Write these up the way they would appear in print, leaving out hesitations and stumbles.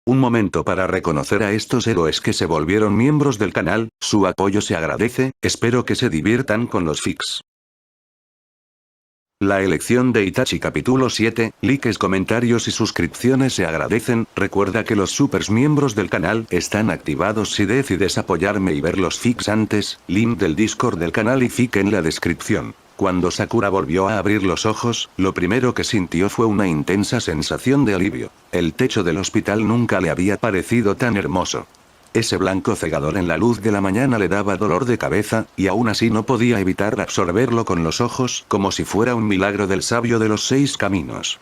Un momento para reconocer a estos héroes que se volvieron miembros del canal, su apoyo se agradece, espero que se diviertan con los fics. La elección de Itachi capítulo 7, likes, comentarios y suscripciones se agradecen, recuerda que los supers miembros del canal están activados si decides apoyarme y ver los fics antes, link del Discord del canal y fic en la descripción. Cuando Sakura volvió a abrir los ojos, lo primero que sintió fue una intensa sensación de alivio. El techo del hospital nunca le había parecido tan hermoso. Ese blanco cegador en la luz de la mañana le daba dolor de cabeza, y aún así no podía evitar absorberlo con los ojos, como si fuera un milagro del sabio de los 6 caminos.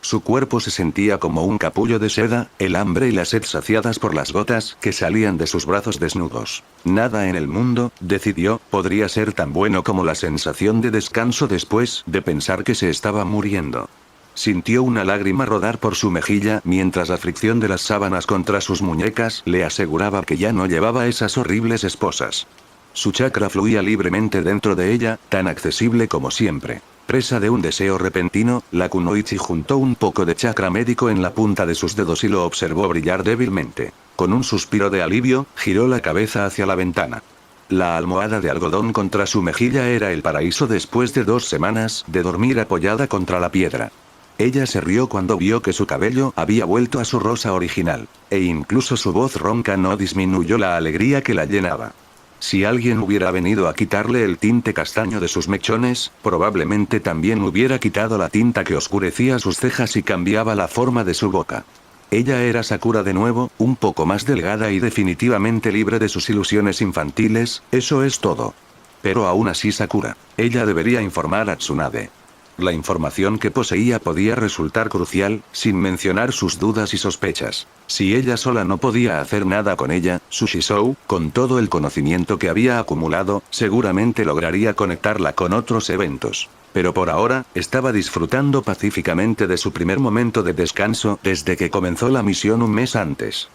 Su cuerpo se sentía como un capullo de seda, el hambre y la sed saciadas por las gotas que salían de sus brazos desnudos. Nada en el mundo, decidió, podría ser tan bueno como la sensación de descanso después de pensar que se estaba muriendo. Sintió una lágrima rodar por su mejilla mientras la fricción de las sábanas contra sus muñecas le aseguraba que ya no llevaba esas horribles esposas. Su chakra fluía libremente dentro de ella, tan accesible como siempre. Presa de un deseo repentino, la kunoichi juntó un poco de chakra médico en la punta de sus dedos y lo observó brillar débilmente. Con un suspiro de alivio, giró la cabeza hacia la ventana. La almohada de algodón contra su mejilla era el paraíso después de 2 semanas de dormir apoyada contra la piedra. Ella se rió cuando vio que su cabello había vuelto a su rosa original, e incluso su voz ronca no disminuyó la alegría que la llenaba. Si alguien hubiera venido a quitarle el tinte castaño de sus mechones, probablemente también hubiera quitado la tinta que oscurecía sus cejas y cambiaba la forma de su boca. Ella era Sakura de nuevo, un poco más delgada y definitivamente libre de sus ilusiones infantiles, eso es todo. Pero aún así Sakura. Ella debería informar a Tsunade. La información que poseía podía resultar crucial, sin mencionar sus dudas y sospechas. Si ella sola no podía hacer nada con ella, Shizou, con todo el conocimiento que había acumulado, seguramente lograría conectarla con otros eventos. Pero por ahora, estaba disfrutando pacíficamente de su primer momento de descanso desde que comenzó la misión un mes antes.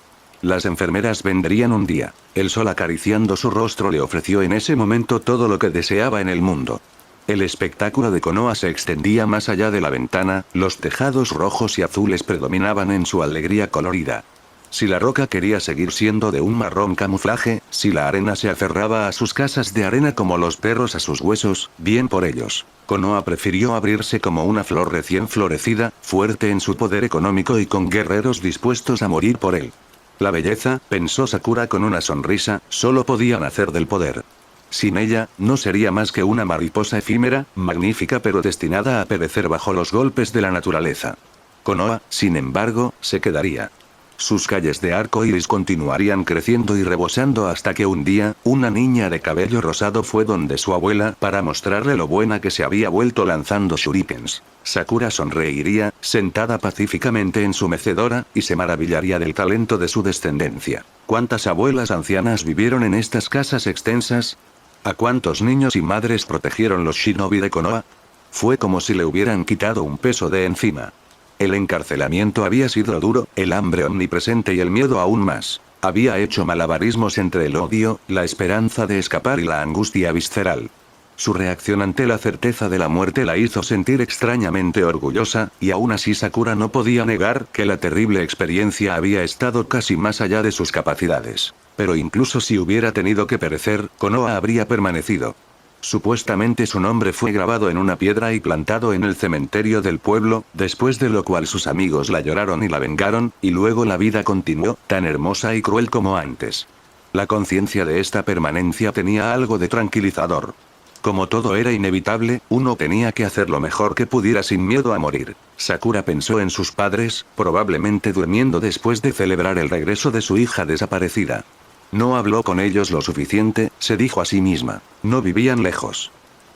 Las enfermeras vendrían un día. El sol acariciando su rostro le ofreció en ese momento todo lo que deseaba en el mundo. El espectáculo de Konoha se extendía más allá de la ventana, los tejados rojos y azules predominaban en su alegría colorida. Si la roca quería seguir siendo de un marrón camuflaje, si la arena se aferraba a sus casas de arena como los perros a sus huesos, bien por ellos. Konoha prefirió abrirse como una flor recién florecida, fuerte en su poder económico y con guerreros dispuestos a morir por él. La belleza, pensó Sakura con una sonrisa, solo podía nacer del poder. Sin ella, no sería más que una mariposa efímera, magnífica pero destinada a perecer bajo los golpes de la naturaleza. Konoha, sin embargo, se quedaría. Sus calles de arco iris continuarían creciendo y rebosando hasta que un día, una niña de cabello rosado fue donde su abuela para mostrarle lo buena que se había vuelto lanzando shurikens. Sakura sonreiría, sentada pacíficamente en su mecedora, y se maravillaría del talento de su descendencia. ¿Cuántas abuelas ancianas vivieron en estas casas extensas? ¿A cuántos niños y madres protegieron los shinobi de Konoha? Fue como si le hubieran quitado un peso de encima. El encarcelamiento había sido duro, el hambre omnipresente y el miedo aún más. Había hecho malabarismos entre el odio, la esperanza de escapar y la angustia visceral. Su reacción ante la certeza de la muerte la hizo sentir extrañamente orgullosa, y aún así Sakura no podía negar que la terrible experiencia había estado casi más allá de sus capacidades. Pero incluso si hubiera tenido que perecer, Konoha habría permanecido. Supuestamente su nombre fue grabado en una piedra y plantado en el cementerio del pueblo, después de lo cual sus amigos la lloraron y la vengaron, y luego la vida continuó, tan hermosa y cruel como antes. La conciencia de esta permanencia tenía algo de tranquilizador. Como todo era inevitable, uno tenía que hacer lo mejor que pudiera sin miedo a morir. Sakura pensó en sus padres, probablemente durmiendo después de celebrar el regreso de su hija desaparecida. No habló con ellos lo suficiente, se dijo a sí misma. No vivían lejos.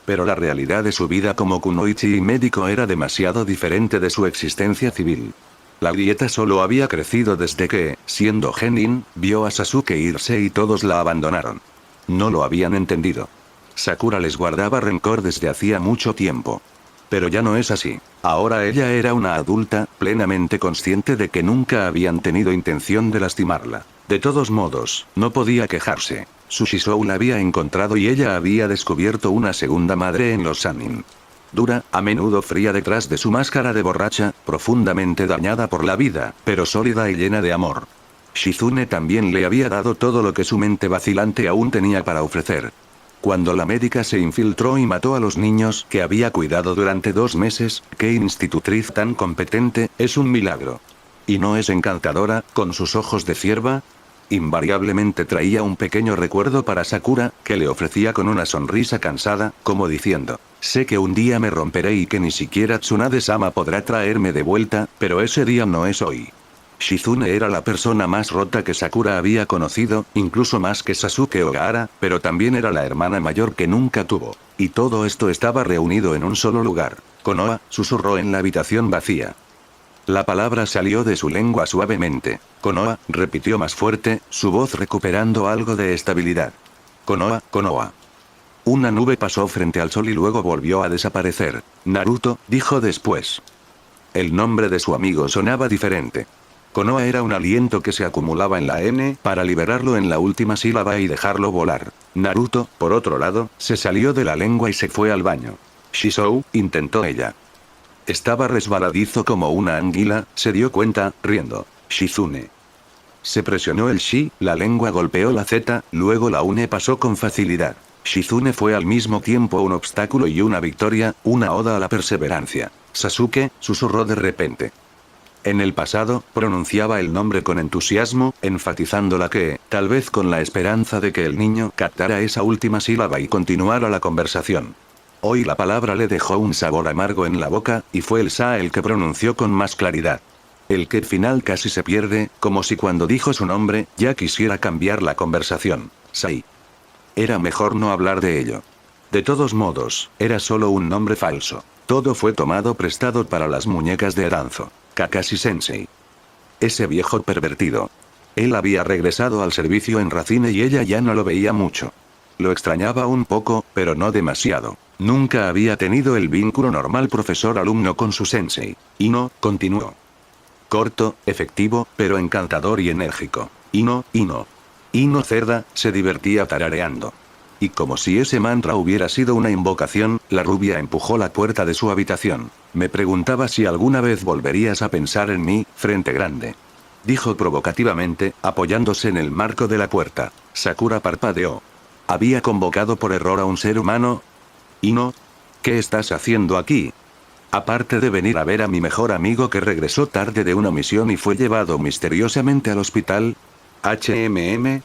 Pero la realidad de su vida como kunoichi y médico era demasiado diferente de su existencia civil. La grieta solo había crecido desde que, siendo genin, vio a Sasuke irse y todos la abandonaron. No lo habían entendido. Sakura les guardaba rencor desde hacía mucho tiempo. Pero ya no es así. Ahora ella era una adulta, plenamente consciente de que nunca habían tenido intención de lastimarla. De todos modos, no podía quejarse. Shizou la había encontrado y ella había descubierto una segunda madre en los Sannin. Dura, a menudo fría detrás de su máscara de borracha, profundamente dañada por la vida, pero sólida y llena de amor. Shizune también le había dado todo lo que su mente vacilante aún tenía para ofrecer. Cuando la médica se infiltró y mató a los niños que había cuidado durante 2 meses, qué institutriz tan competente, es un milagro. ¿Y no es encantadora, con sus ojos de cierva? Invariablemente traía un pequeño recuerdo para Sakura, que le ofrecía con una sonrisa cansada, como diciendo, sé que un día me romperé y que ni siquiera Tsunade-sama podrá traerme de vuelta, pero ese día no es hoy. Shizune era la persona más rota que Sakura había conocido, incluso más que Sasuke Ogahara, pero también era la hermana mayor que nunca tuvo. Y todo esto estaba reunido en un solo lugar. Konoha, susurró en la habitación vacía. La palabra salió de su lengua suavemente. Konoha, repitió más fuerte, su voz recuperando algo de estabilidad. Konoha, Konoha. Una nube pasó frente al sol y luego volvió a desaparecer. Naruto, dijo después. El nombre de su amigo sonaba diferente. Konoha era un aliento que se acumulaba en la N para liberarlo en la última sílaba y dejarlo volar. Naruto, por otro lado, se salió de la lengua y se fue al baño. Shizou, intentó ella. Estaba resbaladizo como una anguila, se dio cuenta, riendo. Shizune. Se presionó el shi, la lengua golpeó la z, luego la une pasó con facilidad. Shizune fue al mismo tiempo un obstáculo y una victoria, una oda a la perseverancia. Sasuke, susurró de repente. En el pasado, pronunciaba el nombre con entusiasmo, enfatizando la que, tal vez con la esperanza de que el niño captara esa última sílaba y continuara la conversación. Hoy la palabra le dejó un sabor amargo en la boca, y fue el sa el que pronunció con más claridad. El que final casi se pierde, como si cuando dijo su nombre, ya quisiera cambiar la conversación. Sai. Era mejor no hablar de ello. De todos modos, era solo un nombre falso. Todo fue tomado prestado para las muñecas de Danzo. Kakashi Sensei. Ese viejo pervertido. Él había regresado al servicio en Racine y ella ya no lo veía mucho. Lo extrañaba un poco, pero no demasiado. Nunca había tenido el vínculo normal profesor-alumno con su sensei. Ino, continuó. Corto, efectivo, pero encantador y enérgico. Ino, Ino. Ino cerda, se divertía tarareando. Y como si ese mantra hubiera sido una invocación, la rubia empujó la puerta de su habitación. Me preguntaba si alguna vez volverías a pensar en mí, frente grande. Dijo provocativamente, apoyándose en el marco de la puerta. Sakura parpadeó. ¿Había convocado por error a un ser humano? Ino, ¿qué estás haciendo aquí? Aparte de venir a ver a mi mejor amigo que regresó tarde de una misión y fue llevado misteriosamente al hospital.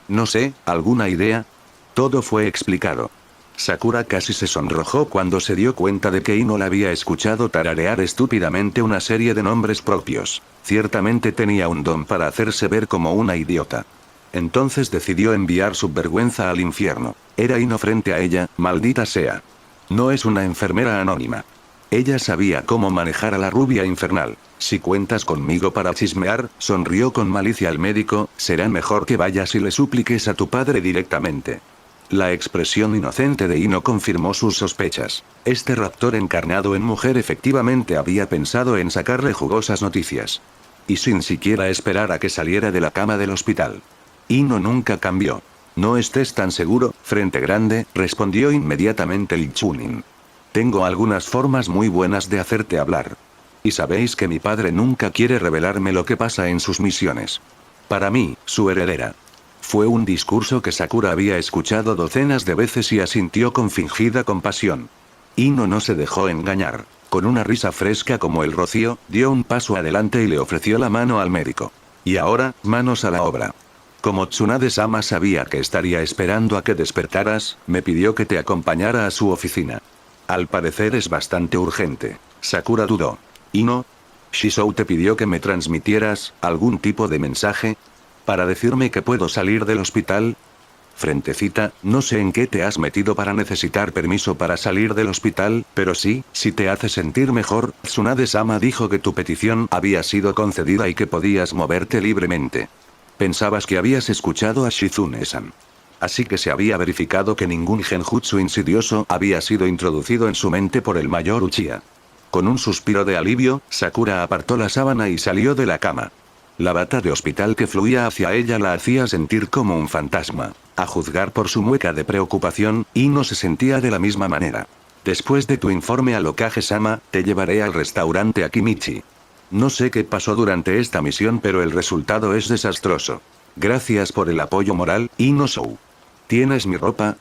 No sé, ¿alguna idea? Todo fue explicado. Sakura casi se sonrojó cuando se dio cuenta de que Ino la había escuchado tararear estúpidamente una serie de nombres propios. Ciertamente tenía un don para hacerse ver como una idiota. Entonces decidió enviar su vergüenza al infierno. Era Ino frente a ella, maldita sea. No es una enfermera anónima. Ella sabía cómo manejar a la rubia infernal. Si cuentas conmigo para chismear, sonrió con malicia el médico, será mejor que vayas y le supliques a tu padre directamente. La expresión inocente de Ino confirmó sus sospechas. Este raptor encarnado en mujer efectivamente había pensado en sacarle jugosas noticias. Y sin siquiera esperar a que saliera de la cama del hospital. Ino nunca cambió. No estés tan seguro, frente grande, respondió inmediatamente el Chunin. Tengo algunas formas muy buenas de hacerte hablar. Y sabéis que mi padre nunca quiere revelarme lo que pasa en sus misiones. Para mí, su heredera. Fue un discurso que Sakura había escuchado docenas de veces y asintió con fingida compasión. Ino no se dejó engañar. Con una risa fresca como el rocío, dio un paso adelante y le ofreció la mano al médico. Y ahora, manos a la obra. Como Tsunade-sama sabía que estaría esperando a que despertaras, me pidió que te acompañara a su oficina. Al parecer es bastante urgente. Sakura dudó. Ino, Shizou te pidió que me transmitieras algún tipo de mensaje. ¿Para decirme que puedo salir del hospital? Frentecita, no sé en qué te has metido para necesitar permiso para salir del hospital, pero sí, si te hace sentir mejor, Tsunade-sama dijo que tu petición había sido concedida y que podías moverte libremente. Pensabas que habías escuchado a Shizune-san. Así que se había verificado que ningún genjutsu insidioso había sido introducido en su mente por el mayor Uchiha. Con un suspiro de alivio, Sakura apartó la sábana y salió de la cama. La bata de hospital que fluía hacia ella la hacía sentir como un fantasma. A juzgar por su mueca de preocupación, Ino se sentía de la misma manera. Después de tu informe al Okage-sama, te llevaré al restaurante Akimichi. No sé qué pasó durante esta misión, pero el resultado es desastroso. Gracias por el apoyo moral, Inosou. ¿Tienes mi ropa?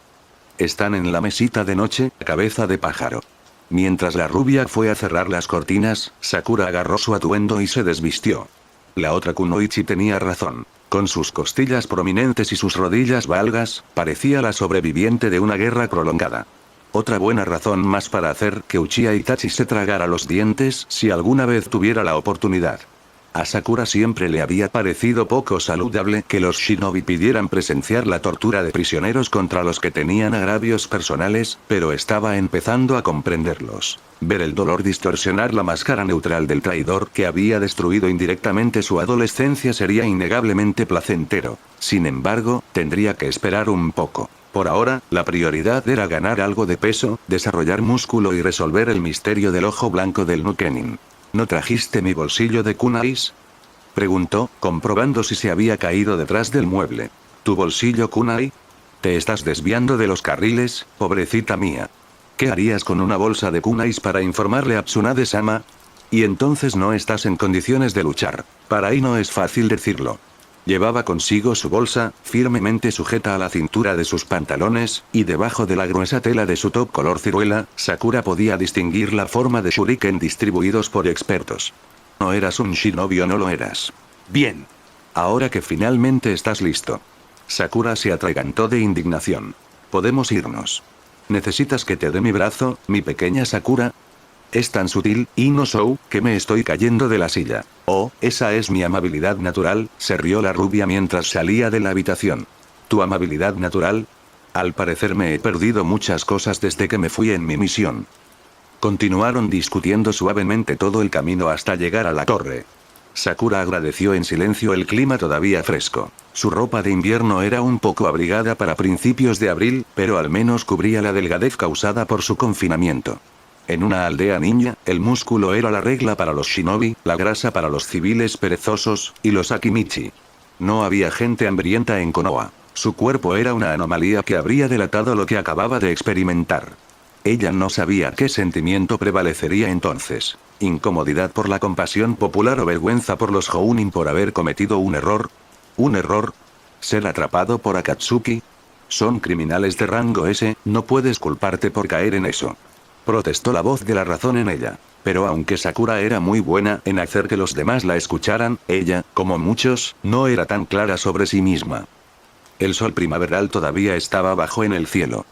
Están en la mesita de noche, cabeza de pájaro. Mientras la rubia fue a cerrar las cortinas, Sakura agarró su atuendo y se desvistió. La otra kunoichi tenía razón. Con sus costillas prominentes y sus rodillas valgas, parecía la sobreviviente de una guerra prolongada. Otra buena razón más para hacer que Uchiha Itachi se tragara los dientes si alguna vez tuviera la oportunidad. A Sakura siempre le había parecido poco saludable que los shinobi pidieran presenciar la tortura de prisioneros contra los que tenían agravios personales, pero estaba empezando a comprenderlos. Ver el dolor distorsionar la máscara neutral del traidor que había destruido indirectamente su adolescencia sería innegablemente placentero. Sin embargo, tendría que esperar un poco. Por ahora, la prioridad era ganar algo de peso, desarrollar músculo y resolver el misterio del ojo blanco del Nukenin. ¿No trajiste mi bolsillo de kunais? Preguntó, comprobando si se había caído detrás del mueble. ¿Tu bolsillo kunai? Te estás desviando de los carriles, pobrecita mía. ¿Qué harías con una bolsa de kunais para informarle a Tsunade-sama? Y entonces no estás en condiciones de luchar. Para ahí no es fácil decirlo. Llevaba consigo su bolsa, firmemente sujeta a la cintura de sus pantalones, y debajo de la gruesa tela de su top color ciruela, Sakura podía distinguir la forma de shuriken distribuidos por expertos. No eras un shinobi o no lo eras. Bien. Ahora que finalmente estás listo. Sakura se atragantó de indignación. Podemos irnos. ¿Necesitas que te dé mi brazo, mi pequeña Sakura? Es tan sutil, Inosou, que me estoy cayendo de la silla. Oh, esa es mi amabilidad natural, se rió la rubia mientras salía de la habitación. ¿Tu amabilidad natural? Al parecer me he perdido muchas cosas desde que me fui en mi misión. Continuaron discutiendo suavemente todo el camino hasta llegar a la torre. Sakura agradeció en silencio el clima todavía fresco. Su ropa de invierno era un poco abrigada para principios de abril, pero al menos cubría la delgadez causada por su confinamiento. En una aldea ninja, el músculo era la regla para los shinobi, la grasa para los civiles perezosos, y los akimichi. No había gente hambrienta en Konoha. Su cuerpo era una anomalía que habría delatado lo que acababa de experimentar. Ella no sabía qué sentimiento prevalecería entonces. ¿Incomodidad por la compasión popular o vergüenza por los Jounin por haber cometido un error? ¿Un error? ¿Ser atrapado por Akatsuki? Son criminales de rango S, no puedes culparte por caer en eso. Protestó la voz de la razón en ella. Pero aunque Sakura era muy buena en hacer que los demás la escucharan, ella, como muchos, no era tan clara sobre sí misma. El sol primaveral todavía estaba bajo en el cielo.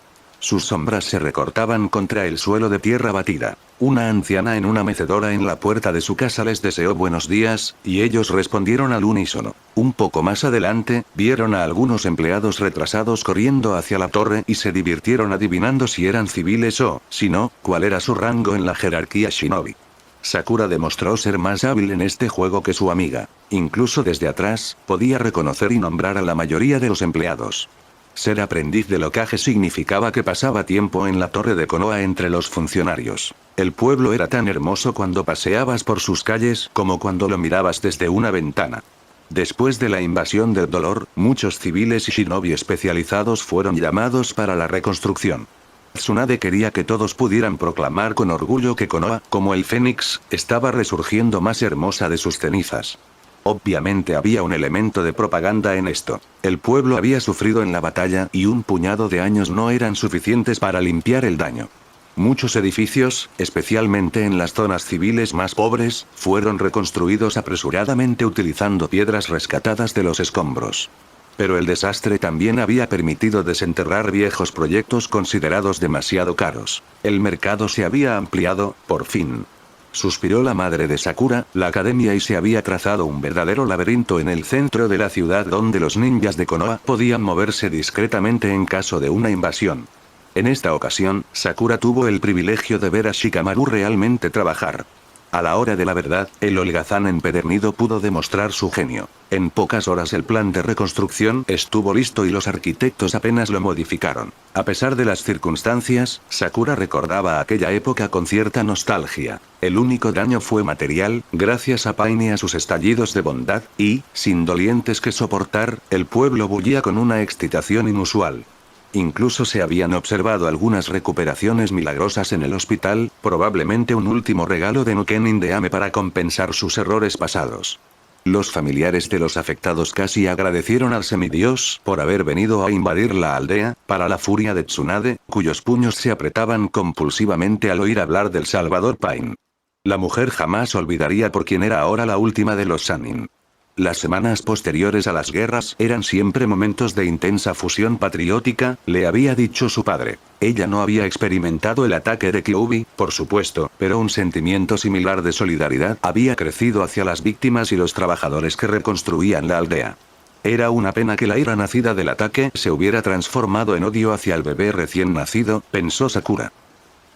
Sus sombras se recortaban contra el suelo de tierra batida. Una anciana en una mecedora en la puerta de su casa les deseó buenos días, y ellos respondieron al unísono. Un poco más adelante, vieron a algunos empleados retrasados corriendo hacia la torre y se divirtieron adivinando si eran civiles o, si no, cuál era su rango en la jerarquía shinobi. Sakura demostró ser más hábil en este juego que su amiga. Incluso desde atrás, podía reconocer y nombrar a la mayoría de los empleados. Ser aprendiz del Hokage significaba que pasaba tiempo en la torre de Konoha entre los funcionarios. El pueblo era tan hermoso cuando paseabas por sus calles como cuando lo mirabas desde una ventana. Después de la invasión del dolor, muchos civiles y shinobi especializados fueron llamados para la reconstrucción. Tsunade quería que todos pudieran proclamar con orgullo que Konoha, como el fénix, estaba resurgiendo más hermosa de sus cenizas. Obviamente había un elemento de propaganda en esto. El pueblo había sufrido en la batalla y un puñado de años no eran suficientes para limpiar el daño. Muchos edificios, especialmente en las zonas civiles más pobres, fueron reconstruidos apresuradamente utilizando piedras rescatadas de los escombros. Pero el desastre también había permitido desenterrar viejos proyectos considerados demasiado caros. El mercado se había ampliado, por fin. Suspiró la madre de Sakura, la academia, y se había trazado un verdadero laberinto en el centro de la ciudad donde los ninjas de Konoha podían moverse discretamente en caso de una invasión. En esta ocasión, Sakura tuvo el privilegio de ver a Shikamaru realmente trabajar. A la hora de la verdad, el holgazán empedernido pudo demostrar su genio. En pocas horas el plan de reconstrucción estuvo listo y los arquitectos apenas lo modificaron. A pesar de las circunstancias, Sakura recordaba aquella época con cierta nostalgia. El único daño fue material, gracias a Pain y a sus estallidos de bondad, y, sin dolientes que soportar, el pueblo bullía con una excitación inusual. Incluso se habían observado algunas recuperaciones milagrosas en el hospital, probablemente un último regalo de Nukenin de Ame para compensar sus errores pasados. Los familiares de los afectados casi agradecieron al semidios por haber venido a invadir la aldea, para la furia de Tsunade, cuyos puños se apretaban compulsivamente al oír hablar del Salvador Pain. La mujer jamás olvidaría por quién era ahora la última de los Sannin. Las semanas posteriores a las guerras eran siempre momentos de intensa fusión patriótica, le había dicho su padre. Ella no había experimentado el ataque de Kyuubi, por supuesto, pero un sentimiento similar de solidaridad había crecido hacia las víctimas y los trabajadores que reconstruían la aldea. Era una pena que la ira nacida del ataque se hubiera transformado en odio hacia el bebé recién nacido, pensó Sakura.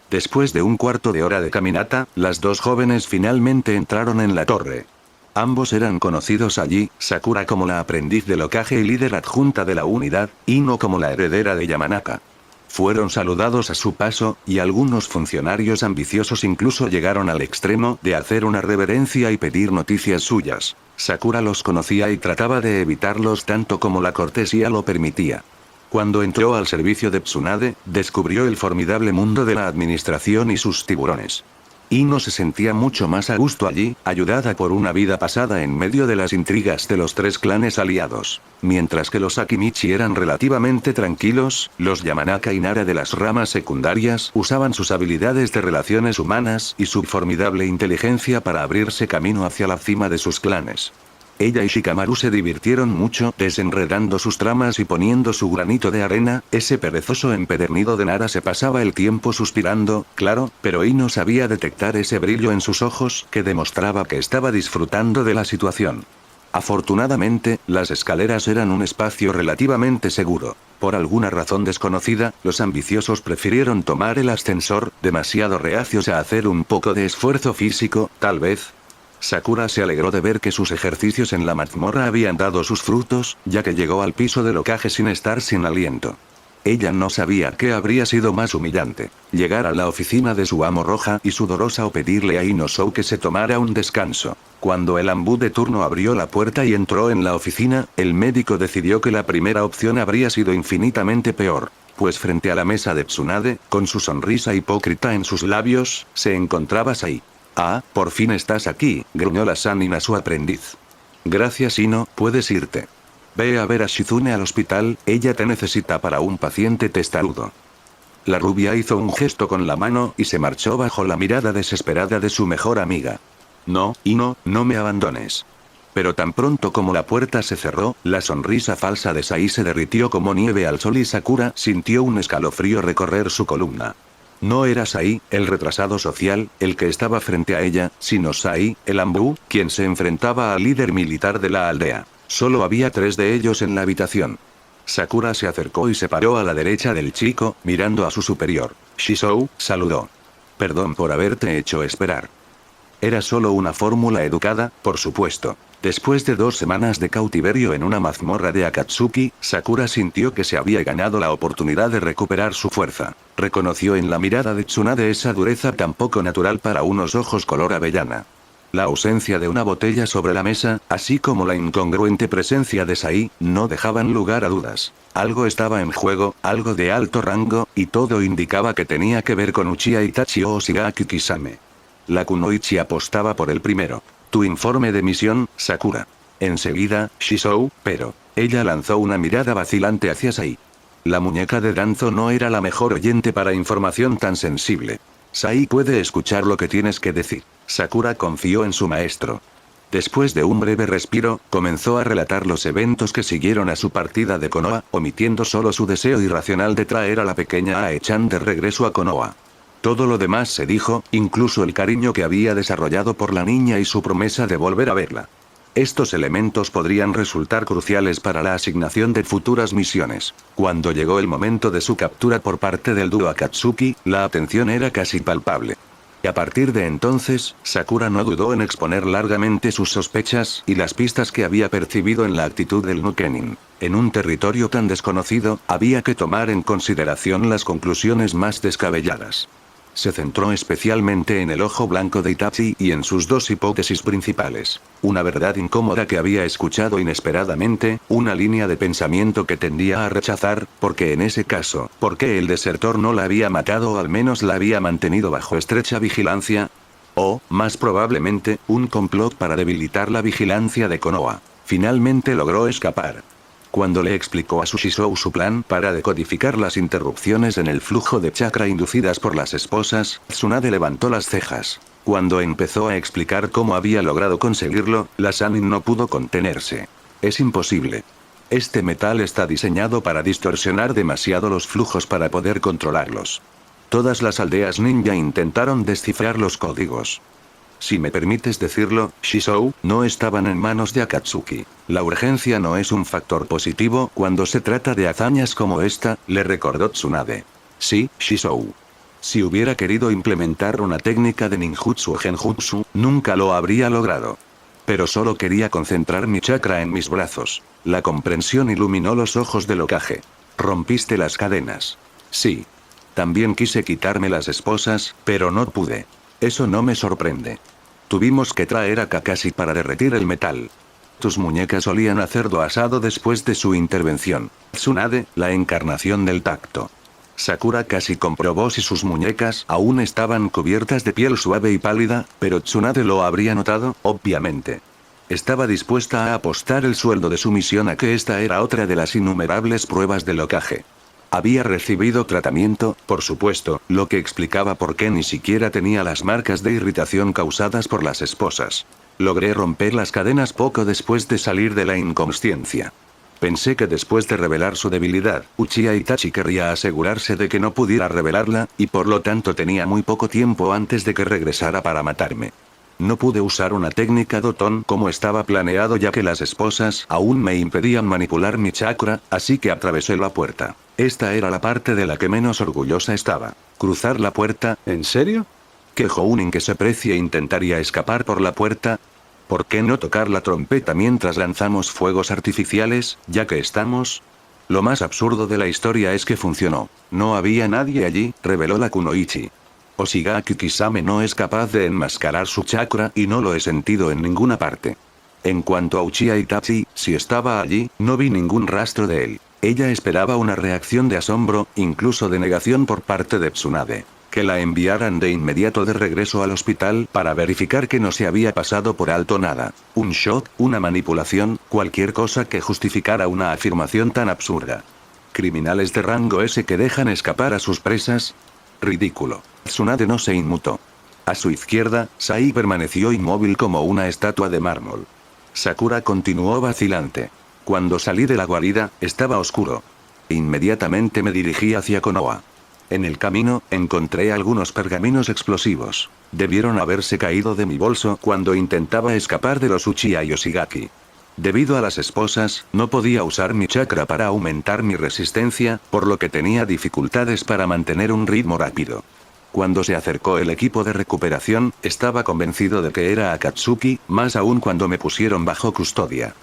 Después de un cuarto de hora de caminata, las dos jóvenes finalmente entraron en la torre. Ambos eran conocidos allí, Sakura como la aprendiz del Hokage y líder adjunta de la unidad, Ino como la heredera de Yamanaka. Fueron saludados a su paso, y algunos funcionarios ambiciosos incluso llegaron al extremo de hacer una reverencia y pedir noticias suyas. Sakura los conocía y trataba de evitarlos tanto como la cortesía lo permitía. Cuando entró al servicio de Tsunade, descubrió el formidable mundo de la administración y sus tiburones. Ino se sentía mucho más a gusto allí, ayudada por una vida pasada en medio de las intrigas de los tres clanes aliados. Mientras que los Akimichi eran relativamente tranquilos, los Yamanaka y Nara de las ramas secundarias usaban sus habilidades de relaciones humanas y su formidable inteligencia para abrirse camino hacia la cima de sus clanes. Ella y Shikamaru se divirtieron mucho desenredando sus tramas y poniendo su granito de arena. Ese perezoso empedernido de Nara se pasaba el tiempo suspirando, claro, pero Ino sabía detectar ese brillo en sus ojos que demostraba que estaba disfrutando de la situación. Afortunadamente, las escaleras eran un espacio relativamente seguro. Por alguna razón desconocida, los ambiciosos prefirieron tomar el ascensor, demasiado reacios a hacer un poco de esfuerzo físico, tal vez. Sakura se alegró de ver que sus ejercicios en la mazmorra habían dado sus frutos, ya que llegó al piso del Hokage sin estar sin aliento. Ella no sabía qué habría sido más humillante: llegar a la oficina de su amo roja y sudorosa o pedirle a Inosou que se tomara un descanso. Cuando el ambú de turno abrió la puerta y entró en la oficina, el médico decidió que la primera opción habría sido infinitamente peor. Pues frente a la mesa de Tsunade, con su sonrisa hipócrita en sus labios, se encontraba Sai. «Ah, por fin estás aquí», gruñó la Sannin a su aprendiz. «Gracias Ino, puedes irte. Ve a ver a Shizune al hospital, ella te necesita para un paciente testarudo». La rubia hizo un gesto con la mano y se marchó bajo la mirada desesperada de su mejor amiga. «No, Ino, no me abandones». Pero tan pronto como la puerta se cerró, la sonrisa falsa de Sai se derritió como nieve al sol y Sakura sintió un escalofrío recorrer su columna. No era Sai, el retrasado social, el que estaba frente a ella, sino Sai, el ambú, quien se enfrentaba al líder militar de la aldea. Solo había 3 de ellos en la habitación. Sakura se acercó y se paró a la derecha del chico, mirando a su superior. Shisou, saludó. «Perdón por haberte hecho esperar». Era solo una fórmula educada, por supuesto. Después de 2 semanas de cautiverio en una mazmorra de Akatsuki, Sakura sintió que se había ganado la oportunidad de recuperar su fuerza. Reconoció en la mirada de Tsunade esa dureza tan poco natural para unos ojos color avellana. La ausencia de una botella sobre la mesa, así como la incongruente presencia de Sai, no dejaban lugar a dudas. Algo estaba en juego, algo de alto rango, y todo indicaba que tenía que ver con Uchiha Itachi o Shigaki Kisame. La Kunoichi apostaba por el primero. «Tu informe de misión, Sakura». Enseguida, Shisou, pero... Ella lanzó una mirada vacilante hacia Sai. La muñeca de Danzo no era la mejor oyente para información tan sensible. «Sai puede escuchar lo que tienes que decir». Sakura confió en su maestro. Después de un breve respiro, comenzó a relatar los eventos que siguieron a su partida de Konoha, omitiendo solo su deseo irracional de traer a la pequeña Ae-chan de regreso a Konoha. Todo lo demás se dijo, incluso el cariño que había desarrollado por la niña y su promesa de volver a verla. Estos elementos podrían resultar cruciales para la asignación de futuras misiones. Cuando llegó el momento de su captura por parte del dúo Akatsuki, la atención era casi palpable. Y a partir de entonces, Sakura no dudó en exponer largamente sus sospechas y las pistas que había percibido en la actitud del Nukenin. En un territorio tan desconocido, había que tomar en consideración las conclusiones más descabelladas. Se centró especialmente en el ojo blanco de Itachi y en sus 2 hipótesis principales. Una verdad incómoda que había escuchado inesperadamente, una línea de pensamiento que tendía a rechazar, porque en ese caso, ¿por qué el desertor no la había matado o al menos la había mantenido bajo estrecha vigilancia? O, más probablemente, un complot para debilitar la vigilancia de Konoha. Finalmente logró escapar. Cuando le explicó a Shizou su plan para decodificar las interrupciones en el flujo de chakra inducidas por las esposas, Tsunade levantó las cejas. Cuando empezó a explicar cómo había logrado conseguirlo, la Sannin no pudo contenerse. Es imposible. Este metal está diseñado para distorsionar demasiado los flujos para poder controlarlos. Todas las aldeas ninja intentaron descifrar los códigos. Si me permites decirlo, Shizou, no estaban en manos de Akatsuki. La urgencia no es un factor positivo cuando se trata de hazañas como esta, le recordó Tsunade. Sí, Shizou. Si hubiera querido implementar una técnica de ninjutsu o genjutsu, nunca lo habría logrado. Pero solo quería concentrar mi chakra en mis brazos. La comprensión iluminó los ojos del Hokage. Rompiste las cadenas. Sí. También quise quitarme las esposas, pero no pude. Eso no me sorprende. Tuvimos que traer a Kakashi para derretir el metal. Tus muñecas solían a cerdo asado después de su intervención. Tsunade, la encarnación del tacto. Sakura casi comprobó si sus muñecas aún estaban cubiertas de piel suave y pálida, pero Tsunade lo habría notado, obviamente. Estaba dispuesta a apostar el sueldo de su misión a que esta era otra de las innumerables pruebas del Hokage. Había recibido tratamiento, por supuesto, lo que explicaba por qué ni siquiera tenía las marcas de irritación causadas por las esposas. Logré romper las cadenas poco después de salir de la inconsciencia. Pensé que después de revelar su debilidad, Uchiha Itachi querría asegurarse de que no pudiera revelarla, y por lo tanto tenía muy poco tiempo antes de que regresara para matarme. No pude usar una técnica Doton como estaba planeado ya que las esposas aún me impedían manipular mi chakra, así que atravesé la puerta. Esta era la parte de la que menos orgullosa estaba. ¿Cruzar la puerta? ¿En serio? ¿Qué Jounin que se precie intentaría escapar por la puerta? ¿Por qué no tocar la trompeta mientras lanzamos fuegos artificiales, ya que estamos? Lo más absurdo de la historia es que funcionó. No había nadie allí, reveló la Kunoichi. Oshigaki Kisame no es capaz de enmascarar su chakra y no lo he sentido en ninguna parte. En cuanto a Uchiha Itachi, si estaba allí, no vi ningún rastro de él. Ella esperaba una reacción de asombro, incluso de negación por parte de Tsunade. Que la enviaran de inmediato de regreso al hospital para verificar que no se había pasado por alto nada. Un shock, una manipulación, cualquier cosa que justificara una afirmación tan absurda. ¿Criminales de rango S que dejan escapar a sus presas? Ridículo. Tsunade no se inmutó. A su izquierda, Sai permaneció inmóvil como una estatua de mármol. Sakura continuó vacilante. Cuando salí de la guarida, estaba oscuro. Inmediatamente me dirigí hacia Konoha. En el camino, encontré algunos pergaminos explosivos. Debieron haberse caído de mi bolso cuando intentaba escapar de los Uchiha Yoshigaki. Debido a las esposas, no podía usar mi chakra para aumentar mi resistencia, por lo que tenía dificultades para mantener un ritmo rápido. Cuando se acercó el equipo de recuperación, estaba convencido de que era Akatsuki, más aún cuando me pusieron bajo custodia.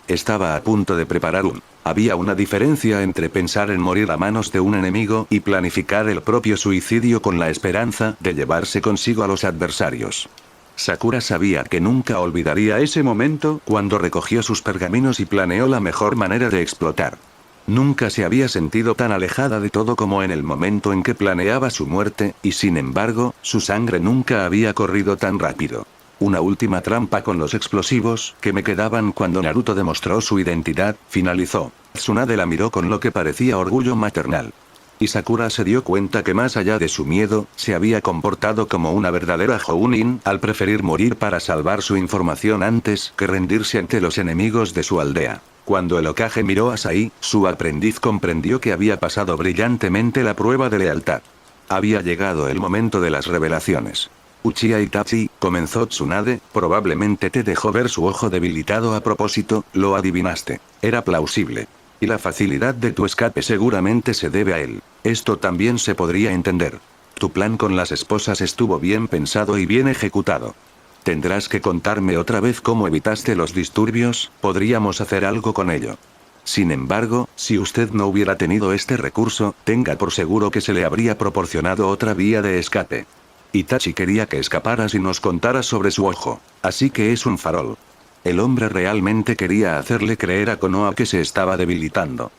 Estaba a punto de preparar Había una diferencia entre pensar en morir a manos de un enemigo y planificar el propio suicidio con la esperanza de llevarse consigo a los adversarios. Sakura sabía que nunca olvidaría ese momento cuando recogió sus pergaminos y planeó la mejor manera de explotar. Nunca se había sentido tan alejada de todo como en el momento en que planeaba su muerte, y sin embargo, su sangre nunca había corrido tan rápido. Una última trampa con los explosivos que me quedaban cuando Naruto demostró su identidad, finalizó. Tsunade la miró con lo que parecía orgullo maternal. Y Sakura se dio cuenta que más allá de su miedo, se había comportado como una verdadera Jounin al preferir morir para salvar su información antes que rendirse ante los enemigos de su aldea. Cuando el Hokage miró a Sai, su aprendiz comprendió que había pasado brillantemente la prueba de lealtad. Había llegado el momento de las revelaciones. Uchiha Itachi, comenzó Tsunade, probablemente te dejó ver su ojo debilitado a propósito, lo adivinaste. Era plausible. Y la facilidad de tu escape seguramente se debe a él. Esto también se podría entender. Tu plan con las esposas estuvo bien pensado y bien ejecutado. Tendrás que contarme otra vez cómo evitaste los disturbios, podríamos hacer algo con ello. Sin embargo, si usted no hubiera tenido este recurso, tenga por seguro que se le habría proporcionado otra vía de escape. Itachi quería que escaparas y nos contaras sobre su ojo, así que es un farol. El hombre realmente quería hacerle creer a Konoha que se estaba debilitando.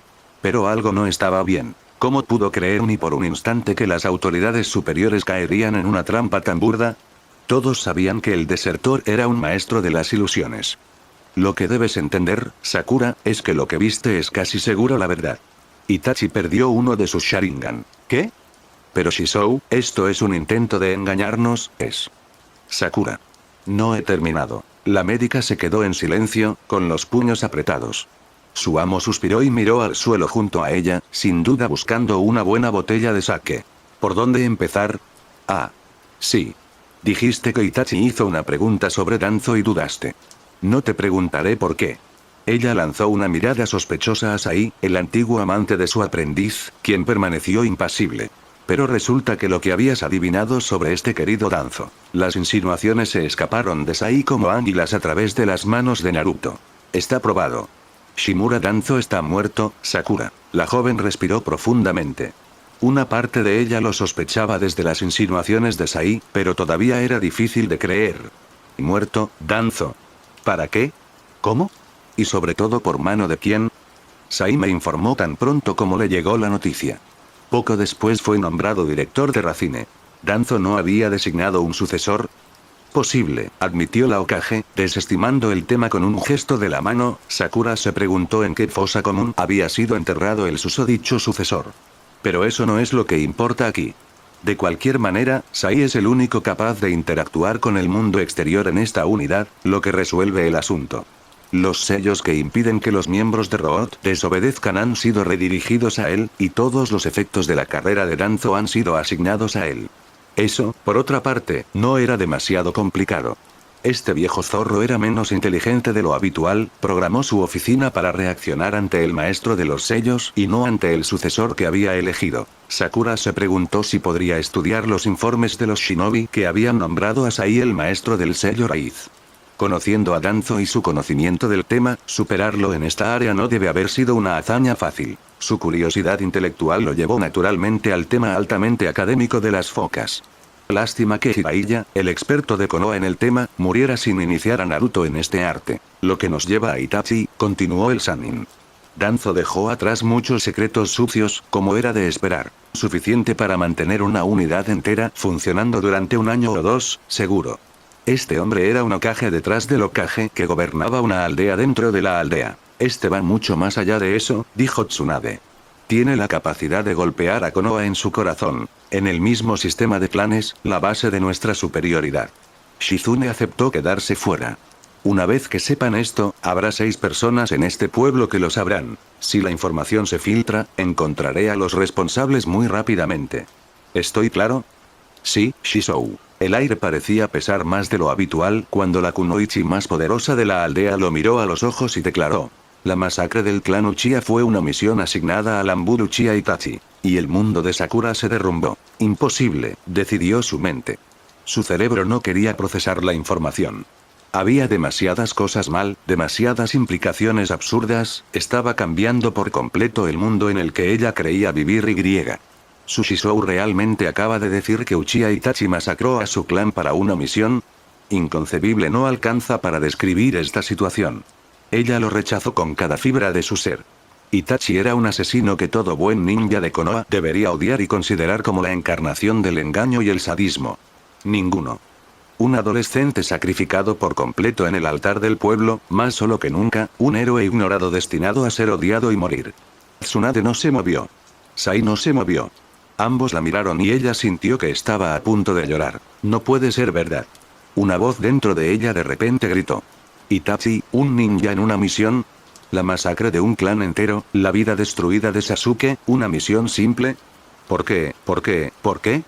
Pero algo no estaba bien. ¿Cómo pudo creer ni por un instante que las autoridades superiores caerían en una trampa tan burda? Todos sabían que el desertor era un maestro de las ilusiones. Lo que debes entender, Sakura, es que lo que viste es casi seguro la verdad. Itachi perdió uno de sus Sharingan. ¿Qué? Pero Shisou, esto es un intento de engañarnos, es. Sakura. No he terminado. La médica se quedó en silencio, con los puños apretados. Su amo suspiró y miró al suelo junto a ella, sin duda buscando una buena botella de sake. ¿Por dónde empezar? Ah. Sí. Dijiste que Itachi hizo una pregunta sobre Danzo y dudaste. No te preguntaré por qué. Ella lanzó una mirada sospechosa a Sai, el antiguo amante de su aprendiz, quien permaneció impasible. Pero resulta que lo que habías adivinado sobre este querido Danzo. Las insinuaciones se escaparon de Sai como águilas a través de las manos de Naruto. Está probado. Shimura Danzo está muerto, Sakura. La joven respiró profundamente. Una parte de ella lo sospechaba desde las insinuaciones de Sai, pero todavía era difícil de creer. ¿Muerto, Danzo? ¿Para qué? ¿Cómo? Y sobre todo por mano de quién. Sai me informó tan pronto como le llegó la noticia. Poco después fue nombrado director de Racine. ¿Danzo no había designado un sucesor? Posible, admitió la Hokage, desestimando el tema con un gesto de la mano. Sakura se preguntó en qué fosa común había sido enterrado el susodicho sucesor. Pero eso no es lo que importa aquí. De cualquier manera, Sai es el único capaz de interactuar con el mundo exterior en esta unidad, lo que resuelve el asunto. Los sellos que impiden que los miembros de Root desobedezcan han sido redirigidos a él, y todos los efectos de la carrera de Danzo han sido asignados a él. Eso, por otra parte, no era demasiado complicado. Este viejo zorro era menos inteligente de lo habitual, programó su oficina para reaccionar ante el maestro de los sellos y no ante el sucesor que había elegido. Sakura se preguntó si podría estudiar los informes de los shinobi que habían nombrado a Sai el maestro del sello raíz. Conociendo a Danzo y su conocimiento del tema, superarlo en esta área no debe haber sido una hazaña fácil. Su curiosidad intelectual lo llevó naturalmente al tema altamente académico de las focas. Lástima que Jiraiya, el experto de Konoha en el tema, muriera sin iniciar a Naruto en este arte. Lo que nos lleva a Itachi, continuó el Sannin. Danzo dejó atrás muchos secretos sucios, como era de esperar. Suficiente para mantener una unidad entera funcionando durante un año o dos, seguro. Este hombre era un Hokage detrás del Hokage que gobernaba una aldea dentro de la aldea. Este va mucho más allá de eso, dijo Tsunade. Tiene la capacidad de golpear a Konoha en su corazón. En el mismo sistema de planes, la base de nuestra superioridad. Shizune aceptó quedarse fuera. Una vez que sepan esto, habrá 6 personas en este pueblo que lo sabrán. Si la información se filtra, encontraré a los responsables muy rápidamente. ¿Estoy claro? Sí, Shisou. El aire parecía pesar más de lo habitual cuando la kunoichi más poderosa de la aldea lo miró a los ojos y declaró. La masacre del clan Uchiha fue una misión asignada al Ambur Uchiha Itachi. Y el mundo de Sakura se derrumbó. Imposible, decidió su mente. Su cerebro no quería procesar la información. Había demasiadas cosas mal, demasiadas implicaciones absurdas, estaba cambiando por completo el mundo en el que ella creía vivir y. ¿Su Shisou realmente acaba de decir que Uchiha Itachi masacró a su clan para una misión? Inconcebible, no alcanza para describir esta situación. Ella lo rechazó con cada fibra de su ser. Itachi era un asesino que todo buen ninja de Konoha debería odiar y considerar como la encarnación del engaño y el sadismo. Ninguno. Un adolescente sacrificado por completo en el altar del pueblo, más solo que nunca, un héroe ignorado destinado a ser odiado y morir. Tsunade no se movió. Sai no se movió. Ambos la miraron y ella sintió que estaba a punto de llorar. No puede ser verdad. Una voz dentro de ella de repente gritó. Itachi, un ninja en una misión. La masacre de un clan entero, la vida destruida de Sasuke, una misión simple. ¿Por qué? ¿Por qué? ¿Por qué?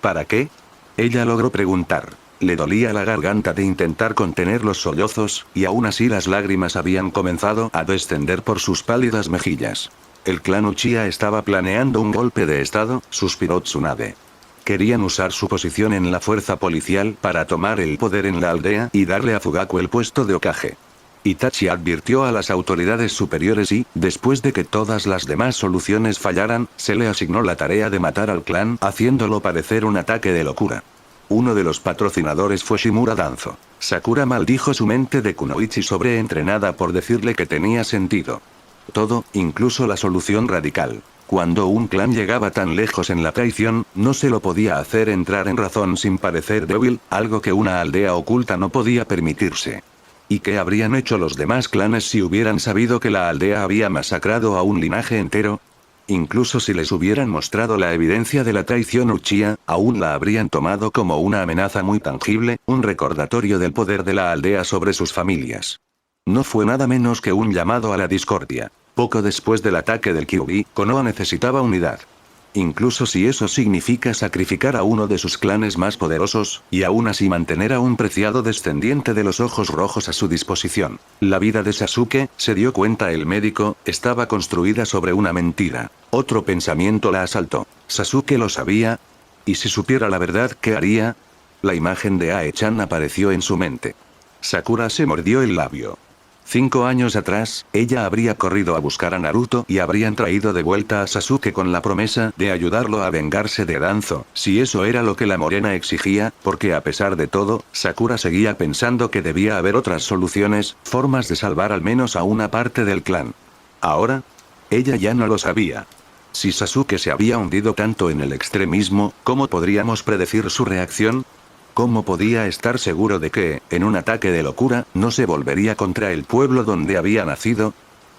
¿Para qué? Ella logró preguntar. Le dolía la garganta de intentar contener los sollozos, y aún así las lágrimas habían comenzado a descender por sus pálidas mejillas. El clan Uchiha estaba planeando un golpe de estado, suspiró Tsunade. Querían usar su posición en la fuerza policial para tomar el poder en la aldea y darle a Fugaku el puesto de Hokage. Itachi advirtió a las autoridades superiores y, después de que todas las demás soluciones fallaran, se le asignó la tarea de matar al clan, haciéndolo parecer un ataque de locura. Uno de los patrocinadores fue Shimura Danzo. Sakura maldijo su mente de kunoichi sobreentrenada por decirle que tenía sentido. Todo, incluso la solución radical. Cuando un clan llegaba tan lejos en la traición, no se lo podía hacer entrar en razón sin parecer débil, algo que una aldea oculta no podía permitirse. ¿Y qué habrían hecho los demás clanes si hubieran sabido que la aldea había masacrado a un linaje entero? Incluso si les hubieran mostrado la evidencia de la traición Uchiha, aún la habrían tomado como una amenaza muy tangible, un recordatorio del poder de la aldea sobre sus familias. No fue nada menos que un llamado a la discordia. Poco después del ataque del Kyuubi, Konoha necesitaba unidad. Incluso si eso significa sacrificar a uno de sus clanes más poderosos, y aún así mantener a un preciado descendiente de los ojos rojos a su disposición. La vida de Sasuke, se dio cuenta el médico, estaba construida sobre una mentira. Otro pensamiento la asaltó. ¿Sasuke lo sabía? ¿Y si supiera la verdad, qué haría? La imagen de Ae-chan apareció en su mente. Sakura se mordió el labio. 5 años atrás, ella habría corrido a buscar a Naruto y habrían traído de vuelta a Sasuke con la promesa de ayudarlo a vengarse de Danzo, si eso era lo que la morena exigía, porque a pesar de todo, Sakura seguía pensando que debía haber otras soluciones, formas de salvar al menos a una parte del clan. Ahora, ella ya no lo sabía. Si Sasuke se había hundido tanto en el extremismo, ¿cómo podríamos predecir su reacción? ¿Cómo podía estar seguro de que, en un ataque de locura, no se volvería contra el pueblo donde había nacido?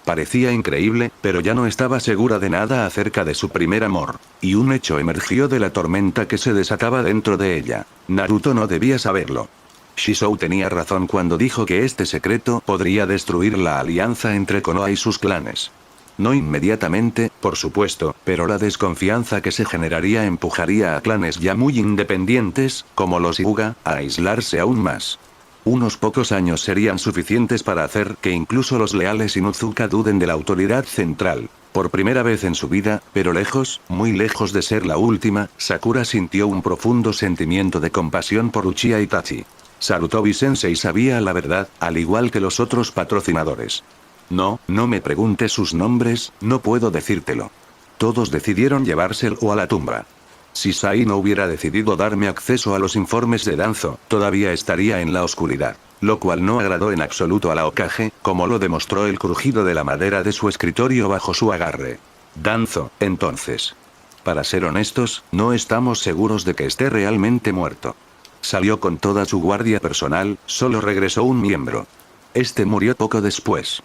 Parecía increíble, pero ya no estaba segura de nada acerca de su primer amor. Y un hecho emergió de la tormenta que se desataba dentro de ella. Naruto no debía saberlo. Shisou tenía razón cuando dijo que este secreto podría destruir la alianza entre Konoha y sus clanes. No inmediatamente, por supuesto, pero la desconfianza que se generaría empujaría a clanes ya muy independientes, como los Hyuga, a aislarse aún más. Unos pocos años serían suficientes para hacer que incluso los leales Inuzuka duden de la autoridad central. Por primera vez en su vida, pero lejos, muy lejos de ser la última, Sakura sintió un profundo sentimiento de compasión por Uchiha Itachi. Sarutobi-sensei sabía la verdad, al igual que los otros patrocinadores. No me preguntes sus nombres, no puedo decírtelo. Todos decidieron llevárselo a la tumba. Si Sai no hubiera decidido darme acceso a los informes de Danzo, todavía estaría en la oscuridad. Lo cual no agradó en absoluto a la Hokage, como lo demostró el crujido de la madera de su escritorio bajo su agarre. Danzo, entonces. Para ser honestos, no estamos seguros de que esté realmente muerto. Salió con toda su guardia personal, solo regresó un miembro. Este murió poco después.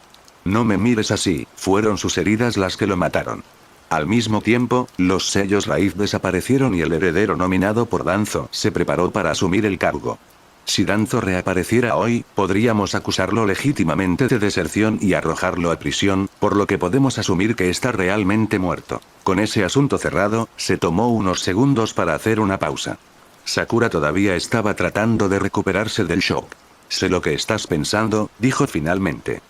No me mires así, fueron sus heridas las que lo mataron. Al mismo tiempo, los sellos raíz desaparecieron y el heredero nominado por Danzo se preparó para asumir el cargo. Si Danzo reapareciera hoy, podríamos acusarlo legítimamente de deserción y arrojarlo a prisión, por lo que podemos asumir que está realmente muerto. Con ese asunto cerrado, se tomó unos segundos para hacer una pausa. Sakura todavía estaba tratando de recuperarse del shock. Sé lo que estás pensando, dijo finalmente.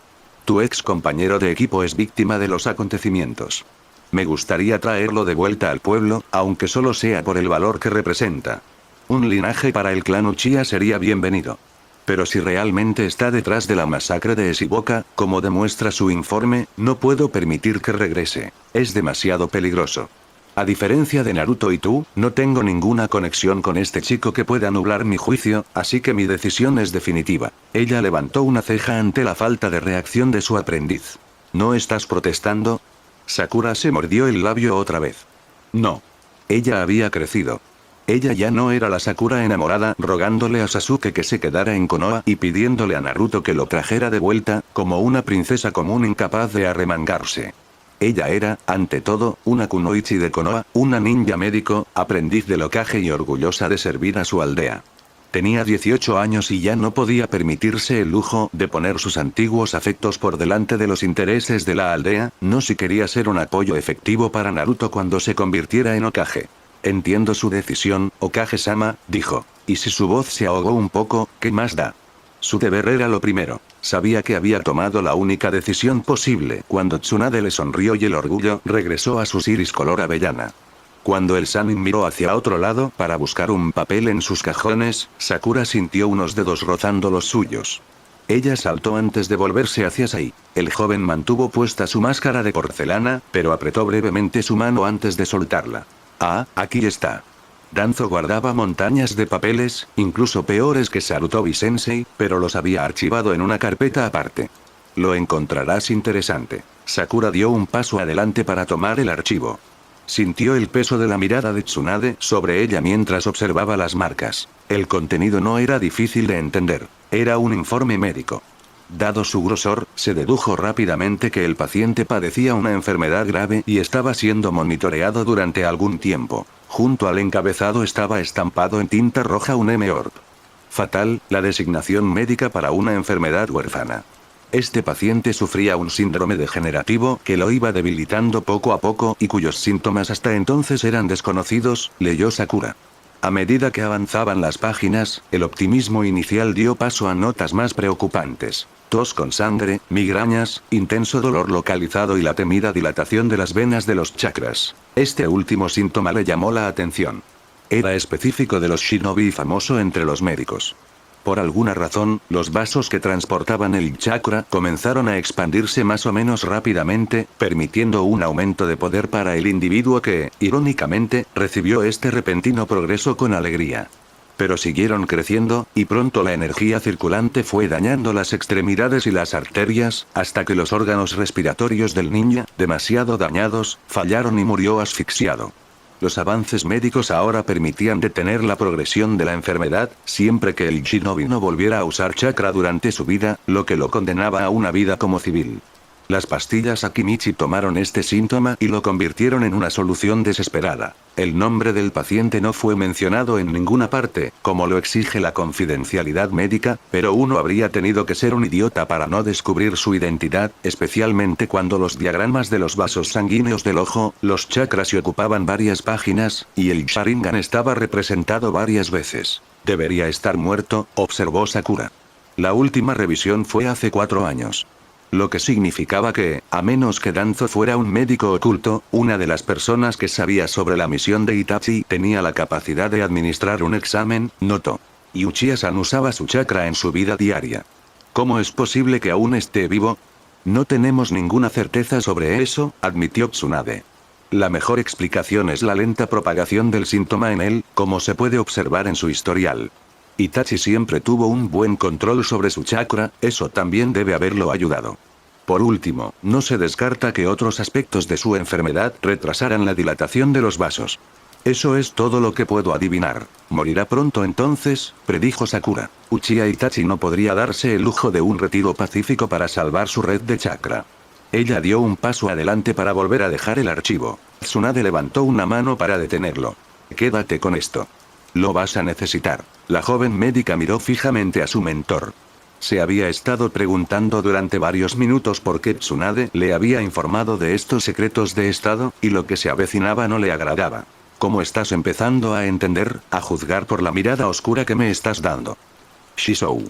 Tu ex compañero de equipo es víctima de los acontecimientos. Me gustaría traerlo de vuelta al pueblo, aunque solo sea por el valor que representa. Un linaje para el clan Uchiha sería bienvenido. Pero si realmente está detrás de la masacre de Shibuya, como demuestra su informe, no puedo permitir que regrese. Es demasiado peligroso. A diferencia de Naruto y tú, no tengo ninguna conexión con este chico que pueda nublar mi juicio, así que mi decisión es definitiva. Ella levantó una ceja ante la falta de reacción de su aprendiz. ¿No estás protestando? Sakura se mordió el labio otra vez. No. Ella había crecido. Ella ya no era la Sakura enamorada, rogándole a Sasuke que se quedara en Konoha y pidiéndole a Naruto que lo trajera de vuelta, como una princesa común incapaz de arremangarse. Ella era, ante todo, una kunoichi de Konoha, una ninja médico, aprendiz del Hokage y orgullosa de servir a su aldea. Tenía 18 años y ya no podía permitirse el lujo de poner sus antiguos afectos por delante de los intereses de la aldea, no si quería ser un apoyo efectivo para Naruto cuando se convirtiera en Hokage. Entiendo su decisión, Hokage-sama, dijo. Y si su voz se ahogó un poco, ¿qué más da? Su deber era lo primero. Sabía que había tomado la única decisión posible. Cuando Tsunade le sonrió y el orgullo regresó a sus iris color avellana. Cuando el Sannin miró hacia otro lado para buscar un papel en sus cajones, Sakura sintió unos dedos rozando los suyos. Ella saltó antes de volverse hacia Sai. El joven mantuvo puesta su máscara de porcelana, pero apretó brevemente su mano antes de soltarla. Ah, aquí está. Danzo guardaba montañas de papeles, incluso peores que Sarutobi-sensei, pero los había archivado en una carpeta aparte. Lo encontrarás interesante. Sakura dio un paso adelante para tomar el archivo. Sintió el peso de la mirada de Tsunade sobre ella mientras observaba las marcas. El contenido no era difícil de entender. Era un informe médico. Dado su grosor, se dedujo rápidamente que el paciente padecía una enfermedad grave y estaba siendo monitoreado durante algún tiempo. Junto al encabezado estaba estampado en tinta roja un M-Orb. Fatal, la designación médica para una enfermedad huérfana. Este paciente sufría un síndrome degenerativo que lo iba debilitando poco a poco y cuyos síntomas hasta entonces eran desconocidos, leyó Sakura. A medida que avanzaban las páginas, el optimismo inicial dio paso a notas más preocupantes. Tos con sangre, migrañas, intenso dolor localizado y la temida dilatación de las venas de los chakras. Este último síntoma le llamó la atención. Era específico de los shinobi y famoso entre los médicos. Por alguna razón, los vasos que transportaban el chakra comenzaron a expandirse más o menos rápidamente, permitiendo un aumento de poder para el individuo que, irónicamente, recibió este repentino progreso con alegría. Pero siguieron creciendo, y pronto la energía circulante fue dañando las extremidades y las arterias, hasta que los órganos respiratorios del ninja, demasiado dañados, fallaron y murió asfixiado. Los avances médicos ahora permitían detener la progresión de la enfermedad, siempre que el shinobi no volviera a usar chakra durante su vida, lo que lo condenaba a una vida como civil. Las pastillas Akimichi tomaron este síntoma y lo convirtieron en una solución desesperada. El nombre del paciente no fue mencionado en ninguna parte, como lo exige la confidencialidad médica, pero uno habría tenido que ser un idiota para no descubrir su identidad, especialmente cuando los diagramas de los vasos sanguíneos del ojo, los chakras y ocupaban varias páginas, y el Sharingan estaba representado varias veces. Debería estar muerto, observó Sakura. La última revisión fue hace 4 años. Lo que significaba que, a menos que Danzo fuera un médico oculto, una de las personas que sabía sobre la misión de Itachi tenía la capacidad de administrar un examen, notó. Y Uchiha-san usaba su chakra en su vida diaria. ¿Cómo es posible que aún esté vivo? No tenemos ninguna certeza sobre eso, admitió Tsunade. La mejor explicación es la lenta propagación del síntoma en él, como se puede observar en su historial. Itachi siempre tuvo un buen control sobre su chakra, eso también debe haberlo ayudado. Por último, no se descarta que otros aspectos de su enfermedad retrasaran la dilatación de los vasos. Eso es todo lo que puedo adivinar. Morirá pronto entonces, predijo Sakura. Uchiha Itachi no podría darse el lujo de un retiro pacífico para salvar su red de chakra. Ella dio un paso adelante para volver a dejar el archivo. Tsunade levantó una mano para detenerlo. Quédate con esto. Lo vas a necesitar. La joven médica miró fijamente a su mentor. Se había estado preguntando durante varios minutos por qué Tsunade le había informado de estos secretos de estado, y lo que se avecinaba no le agradaba. ¿Cómo estás empezando a entender, a juzgar por la mirada oscura que me estás dando? Shizou.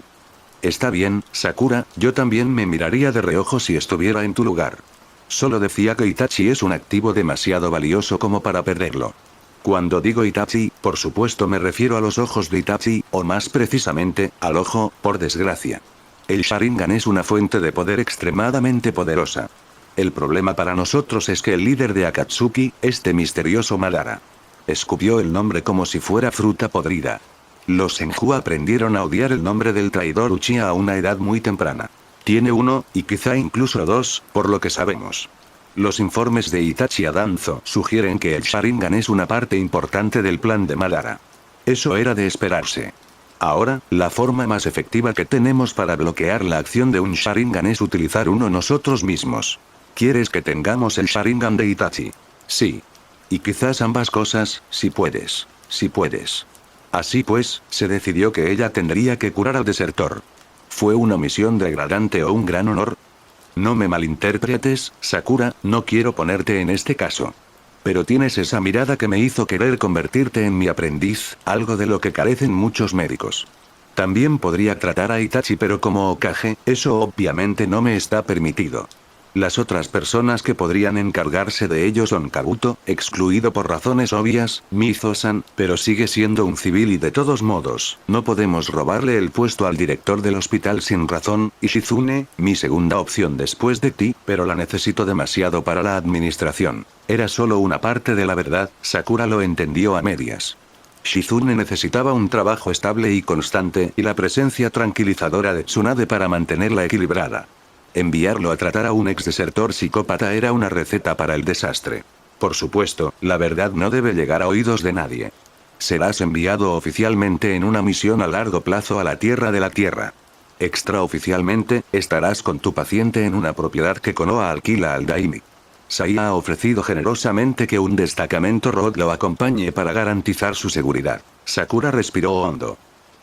Está bien, Sakura, yo también me miraría de reojo si estuviera en tu lugar. Solo decía que Itachi es un activo demasiado valioso como para perderlo. Cuando digo Itachi, por supuesto me refiero a los ojos de Itachi, o más precisamente, al ojo, por desgracia. El Sharingan es una fuente de poder extremadamente poderosa. El problema para nosotros es que el líder de Akatsuki, este misterioso Madara. Escupió el nombre como si fuera fruta podrida. Los Senju aprendieron a odiar el nombre del traidor Uchiha a una edad muy temprana. Tiene 1, y quizá incluso 2, por lo que sabemos. Los informes de Itachi a Danzo sugieren que el Sharingan es una parte importante del plan de Madara. Eso era de esperarse. Ahora, la forma más efectiva que tenemos para bloquear la acción de un Sharingan es utilizar uno nosotros mismos. ¿Quieres que tengamos el Sharingan de Itachi? Sí. Y quizás ambas cosas, si puedes. Si puedes. Así pues, se decidió que ella tendría que curar al desertor. ¿Fue una misión degradante o un gran honor? No me malinterpretes, Sakura, no quiero ponerte en este caso. Pero tienes esa mirada que me hizo querer convertirte en mi aprendiz, algo de lo que carecen muchos médicos. También podría tratar a Itachi, pero como Hokage, eso obviamente no me está permitido. Las otras personas que podrían encargarse de ello son Kabuto, excluido por razones obvias, Mizo-san, pero sigue siendo un civil y de todos modos, no podemos robarle el puesto al director del hospital sin razón, y Shizune, mi segunda opción después de ti, pero la necesito demasiado para la administración. Era solo una parte de la verdad, Sakura lo entendió a medias. Shizune necesitaba un trabajo estable y constante, y la presencia tranquilizadora de Tsunade para mantenerla equilibrada. Enviarlo a tratar a un ex desertor psicópata era una receta para el desastre. Por supuesto, la verdad no debe llegar a oídos de nadie. Serás enviado oficialmente en una misión a largo plazo a la Tierra de la Tierra. Extraoficialmente, estarás con tu paciente en una propiedad que Konoha alquila al Daimi. Sai ha ofrecido generosamente que un destacamento ROD lo acompañe para garantizar su seguridad. Sakura respiró hondo.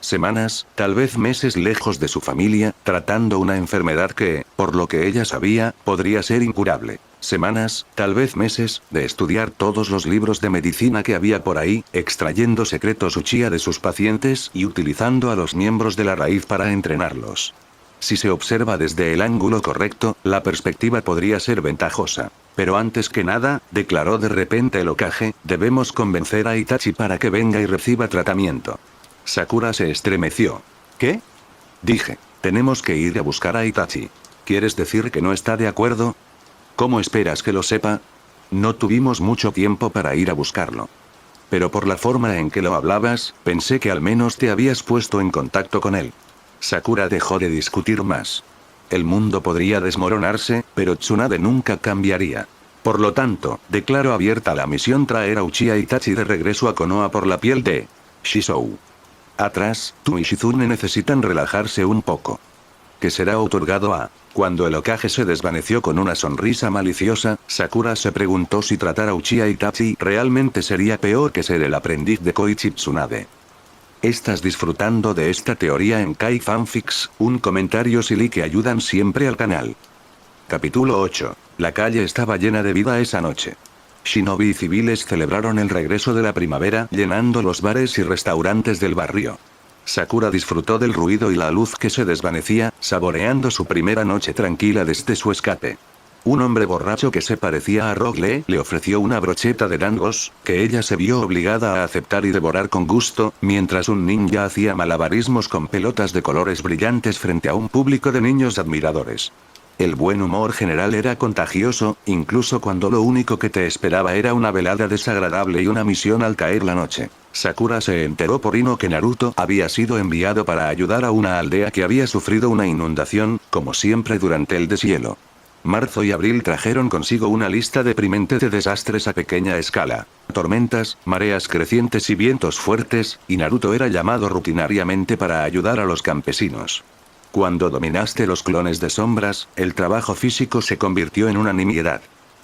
Semanas, tal vez meses lejos de su familia, tratando una enfermedad que, por lo que ella sabía, podría ser incurable. Semanas, tal vez meses, de estudiar todos los libros de medicina que había por ahí, extrayendo secretos Uchiha de sus pacientes y utilizando a los miembros de la raíz para entrenarlos. Si se observa desde el ángulo correcto, la perspectiva podría ser ventajosa. Pero antes que nada, declaró de repente el Hokage, debemos convencer a Itachi para que venga y reciba tratamiento. Sakura se estremeció. ¿Qué? Dije, tenemos que ir a buscar a Itachi. ¿Quieres decir que no está de acuerdo? ¿Cómo esperas que lo sepa? No tuvimos mucho tiempo para ir a buscarlo. Pero por la forma en que lo hablabas, pensé que al menos te habías puesto en contacto con él. Sakura dejó de discutir más. El mundo podría desmoronarse, pero Tsunade nunca cambiaría. Por lo tanto, declaro abierta la misión traer a Uchiha Itachi de regreso a Konoha por la piel de Shizou. Atrás, tú y Shizune necesitan relajarse un poco. Que será otorgado a... Cuando el Hokage se desvaneció con una sonrisa maliciosa, Sakura se preguntó si tratar a Uchiha Itachi realmente sería peor que ser el aprendiz de Koichi Tsunade. ¿Estás disfrutando de esta teoría en Kai Fanfics? Un comentario y que ayudan siempre al canal. Capítulo 8. La calle estaba llena de vida esa noche. Shinobi y civiles celebraron el regreso de la primavera, llenando los bares y restaurantes del barrio. Sakura disfrutó del ruido y la luz que se desvanecía, saboreando su primera noche tranquila desde su escape. Un hombre borracho que se parecía a Rock Lee le ofreció una brocheta de dangos, que ella se vio obligada a aceptar y devorar con gusto, mientras un ninja hacía malabarismos con pelotas de colores brillantes frente a un público de niños admiradores. El buen humor general era contagioso, incluso cuando lo único que te esperaba era una velada desagradable y una misión al caer la noche. Sakura se enteró por Ino que Naruto había sido enviado para ayudar a una aldea que había sufrido una inundación, como siempre durante el deshielo. Marzo y abril trajeron consigo una lista deprimente de desastres a pequeña escala. Tormentas, mareas crecientes y vientos fuertes, y Naruto era llamado rutinariamente para ayudar a los campesinos. Cuando dominaste los clones de sombras, el trabajo físico se convirtió en una nimiedad.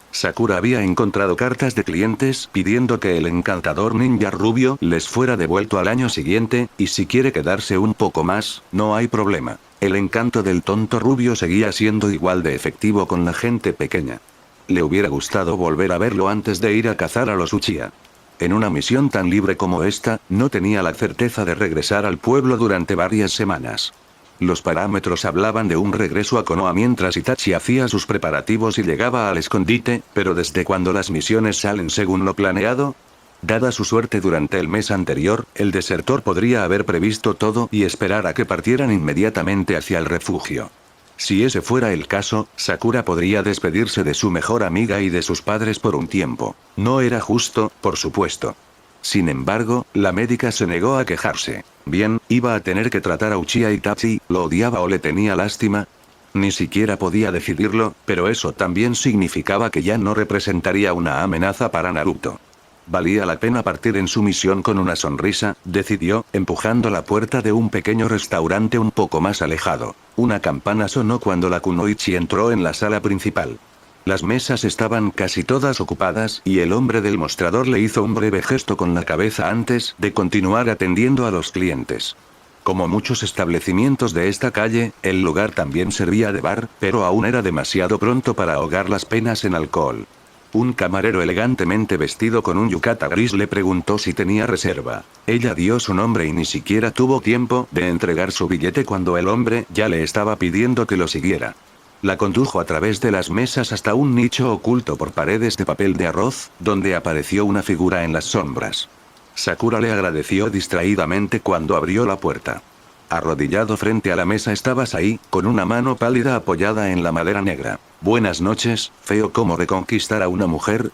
Sakura había encontrado cartas de clientes pidiendo que el encantador ninja rubio les fuera devuelto al año siguiente, y si quiere quedarse un poco más, no hay problema. El encanto del tonto rubio seguía siendo igual de efectivo con la gente pequeña. Le hubiera gustado volver a verlo antes de ir a cazar a los Uchiha. En una misión tan libre como esta, no tenía la certeza de regresar al pueblo durante varias semanas. Los parámetros hablaban de un regreso a Konoha mientras Itachi hacía sus preparativos y llegaba al escondite, pero ¿desde cuándo las misiones salen según lo planeado? Dada su suerte durante el mes anterior, el desertor podría haber previsto todo y esperar a que partieran inmediatamente hacia el refugio. Si ese fuera el caso, Sakura podría despedirse de su mejor amiga y de sus padres por un tiempo. No era justo, por supuesto. Sin embargo, la médica se negó a quejarse. Bien, iba a tener que tratar a Uchiha Itachi, ¿lo odiaba o le tenía lástima? Ni siquiera podía decidirlo, pero eso también significaba que ya no representaría una amenaza para Naruto. Valía la pena partir en su misión con una sonrisa, decidió, empujando la puerta de un pequeño restaurante un poco más alejado. Una campana sonó cuando la kunoichi entró en la sala principal. Las mesas estaban casi todas ocupadas y el hombre del mostrador le hizo un breve gesto con la cabeza antes de continuar atendiendo a los clientes. Como muchos establecimientos de esta calle, el lugar también servía de bar, pero aún era demasiado pronto para ahogar las penas en alcohol. Un camarero elegantemente vestido con un yukata gris le preguntó si tenía reserva. Ella dio su nombre y ni siquiera tuvo tiempo de entregar su billete cuando el hombre ya le estaba pidiendo que lo siguiera. La condujo a través de las mesas hasta un nicho oculto por paredes de papel de arroz, donde apareció una figura en las sombras. Sakura le agradeció distraídamente cuando abrió la puerta. Arrodillado frente a la mesa estaba Sai, con una mano pálida apoyada en la madera negra. Buenas noches, feo. ¿Cómo reconquistar a una mujer?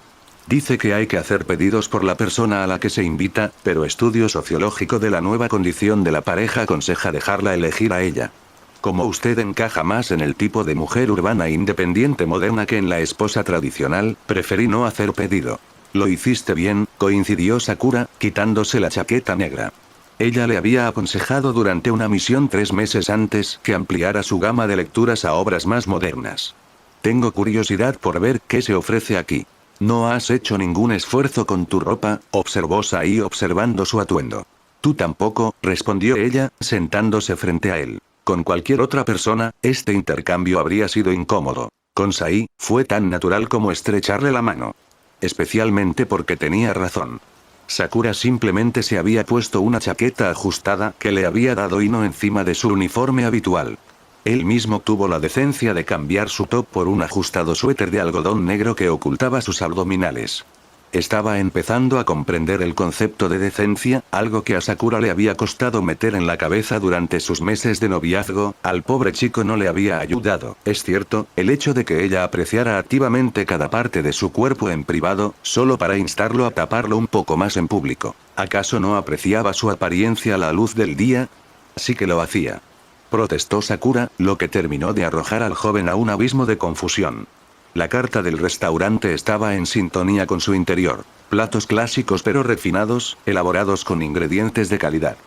Dice que hay que hacer pedidos por la persona a la que se invita, pero estudio sociológico de la nueva condición de la pareja aconseja dejarla elegir a ella. Como usted encaja más en el tipo de mujer urbana e independiente moderna que en la esposa tradicional, preferí no hacer pedido. Lo hiciste bien, coincidió Sakura, quitándose la chaqueta negra. Ella le había aconsejado durante una misión 3 meses antes que ampliara su gama de lecturas a obras más modernas. Tengo curiosidad por ver qué se ofrece aquí. No has hecho ningún esfuerzo con tu ropa, observó Sai observando su atuendo. Tú tampoco, respondió ella, sentándose frente a él. Con cualquier otra persona, este intercambio habría sido incómodo. Con Sai, fue tan natural como estrecharle la mano. Especialmente porque tenía razón. Sakura simplemente se había puesto una chaqueta ajustada que le había dado Ino encima de su uniforme habitual. Él mismo tuvo la decencia de cambiar su top por un ajustado suéter de algodón negro que ocultaba sus abdominales. Estaba empezando a comprender el concepto de decencia, algo que a Sakura le había costado meter en la cabeza durante sus meses de noviazgo. Al pobre chico no le había ayudado, es cierto, el hecho de que ella apreciara activamente cada parte de su cuerpo en privado, solo para instarlo a taparlo un poco más en público. ¿Acaso no apreciaba su apariencia a la luz del día? Sí que lo hacía. Protestó Sakura, lo que terminó de arrojar al joven a un abismo de confusión. La carta del restaurante estaba en sintonía con su interior. Platos clásicos pero refinados, elaborados con ingredientes de calidad.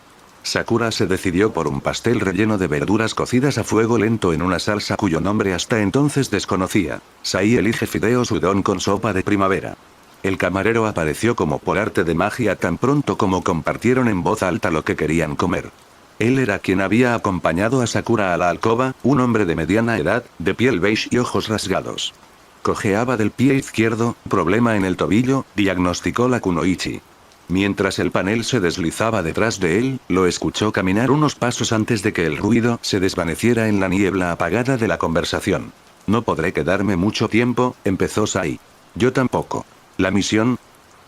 Sakura se decidió por un pastel relleno de verduras cocidas a fuego lento en una salsa cuyo nombre hasta entonces desconocía. Sai elige fideos udon con sopa de primavera. El camarero apareció como por arte de magia tan pronto como compartieron en voz alta lo que querían comer. Él era quien había acompañado a Sakura a la alcoba, un hombre de mediana edad, de piel beige y ojos rasgados. Cojeaba del pie izquierdo, problema en el tobillo, diagnosticó la Kunoichi. Mientras el panel se deslizaba detrás de él, lo escuchó caminar unos pasos antes de que el ruido se desvaneciera en la niebla apagada de la conversación. No podré quedarme mucho tiempo, empezó Sai. Yo tampoco. ¿La misión?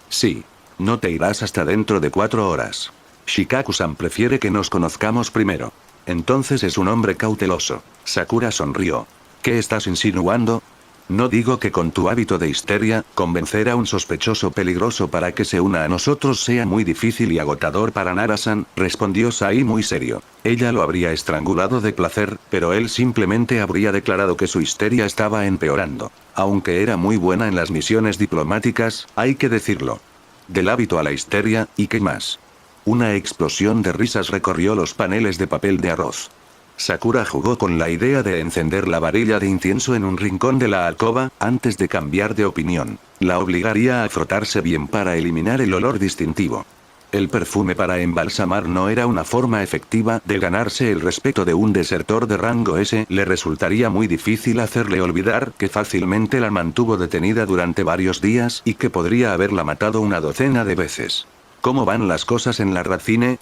Sí. No te irás hasta dentro de 4 horas. Shikaku-san prefiere que nos conozcamos primero. Entonces es un hombre cauteloso. Sakura sonrió. ¿Qué estás insinuando? No digo que con tu hábito de histeria, convencer a un sospechoso peligroso para que se una a nosotros sea muy difícil y agotador para Nara-san, respondió Sai muy serio. Ella lo habría estrangulado de placer, pero él simplemente habría declarado que su histeria estaba empeorando. Aunque era muy buena en las misiones diplomáticas, hay que decirlo. Del hábito a la histeria, ¿y qué más? Una explosión de risas recorrió los paneles de papel de arroz. Sakura jugó con la idea de encender la varilla de incienso en un rincón de la alcoba, antes de cambiar de opinión. La obligaría a frotarse bien para eliminar el olor distintivo. El perfume para embalsamar no era una forma efectiva de ganarse el respeto de un desertor de rango S. Le resultaría muy difícil hacerle olvidar que fácilmente la mantuvo detenida durante varios días y que podría haberla matado una docena de veces. ¿Cómo van las cosas en la Racine?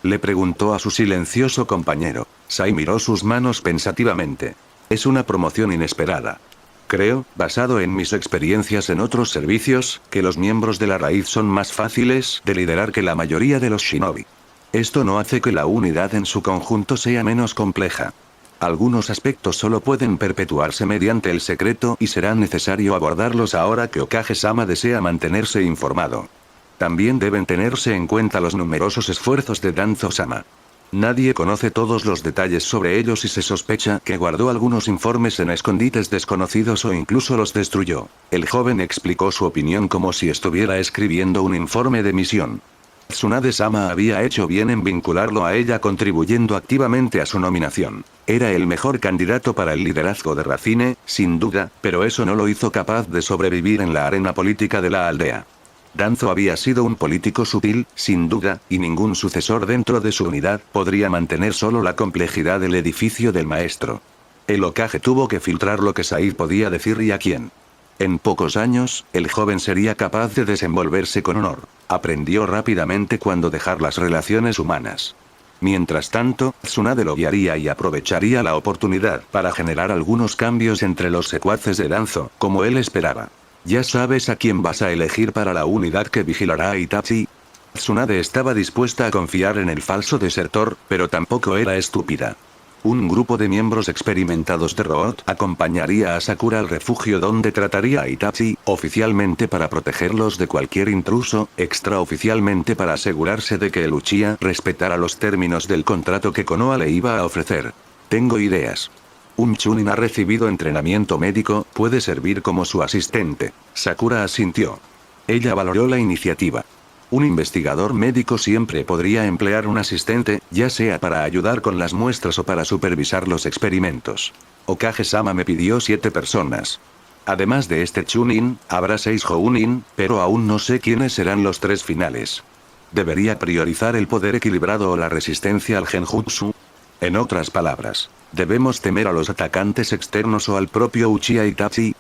Le preguntó a su silencioso compañero. Sai miró sus manos pensativamente. Es una promoción inesperada. Creo, basado en mis experiencias en otros servicios, que los miembros de la raíz son más fáciles de liderar que la mayoría de los shinobi. Esto no hace que la unidad en su conjunto sea menos compleja. Algunos aspectos solo pueden perpetuarse mediante el secreto y será necesario abordarlos ahora que Okage-sama desea mantenerse informado. También deben tenerse en cuenta los numerosos esfuerzos de Danzo-sama. Nadie conoce todos los detalles sobre ellos y se sospecha que guardó algunos informes en escondites desconocidos o incluso los destruyó. El joven explicó su opinión como si estuviera escribiendo un informe de misión. Tsunade-sama había hecho bien en vincularlo a ella contribuyendo activamente a su nominación. Era el mejor candidato para el liderazgo de Racine, sin duda, pero eso no lo hizo capaz de sobrevivir en la arena política de la aldea. Danzo había sido un político sutil, sin duda, y ningún sucesor dentro de su unidad podría mantener solo la complejidad del edificio del maestro. El Hokage tuvo que filtrar lo que Said podía decir y a quién. En pocos años, el joven sería capaz de desenvolverse con honor. Aprendió rápidamente cuándo dejar las relaciones humanas. Mientras tanto, Tsunade lo guiaría y aprovecharía la oportunidad para generar algunos cambios entre los secuaces de Danzo, como él esperaba. ¿Ya sabes a quién vas a elegir para la unidad que vigilará a Itachi? Tsunade estaba dispuesta a confiar en el falso desertor, pero tampoco era estúpida. Un grupo de miembros experimentados de Root acompañaría a Sakura al refugio donde trataría a Itachi, oficialmente para protegerlos de cualquier intruso, extraoficialmente para asegurarse de que el Uchiha respetara los términos del contrato que Konoha le iba a ofrecer. Tengo ideas. Un Chunin ha recibido entrenamiento médico, puede servir como su asistente. Sakura asintió. Ella valoró la iniciativa. Un investigador médico siempre podría emplear un asistente, ya sea para ayudar con las muestras o para supervisar los experimentos. Okage-sama me pidió 7 personas. Además de este Chunin, habrá 6 Jounin, pero aún no sé quiénes serán los 3 finales. ¿Debería priorizar el poder equilibrado o la resistencia al genjutsu? En otras palabras, ¿debemos temer a los atacantes externos o al propio Uchiha Itachi?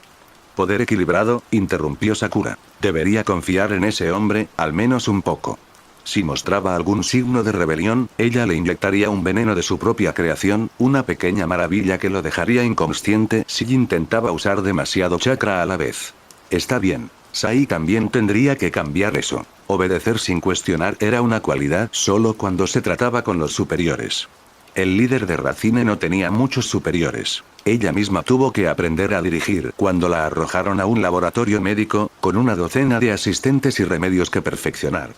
Poder equilibrado, interrumpió Sakura. Debería confiar en ese hombre, al menos un poco. Si mostraba algún signo de rebelión, ella le inyectaría un veneno de su propia creación, una pequeña maravilla que lo dejaría inconsciente si intentaba usar demasiado chakra a la vez. Está bien. Sai también tendría que cambiar eso. Obedecer sin cuestionar era una cualidad solo cuando se trataba con los superiores. El líder de Racine no tenía muchos superiores. Ella misma tuvo que aprender a dirigir cuando la arrojaron a un laboratorio médico, con una docena de asistentes y remedios que perfeccionar.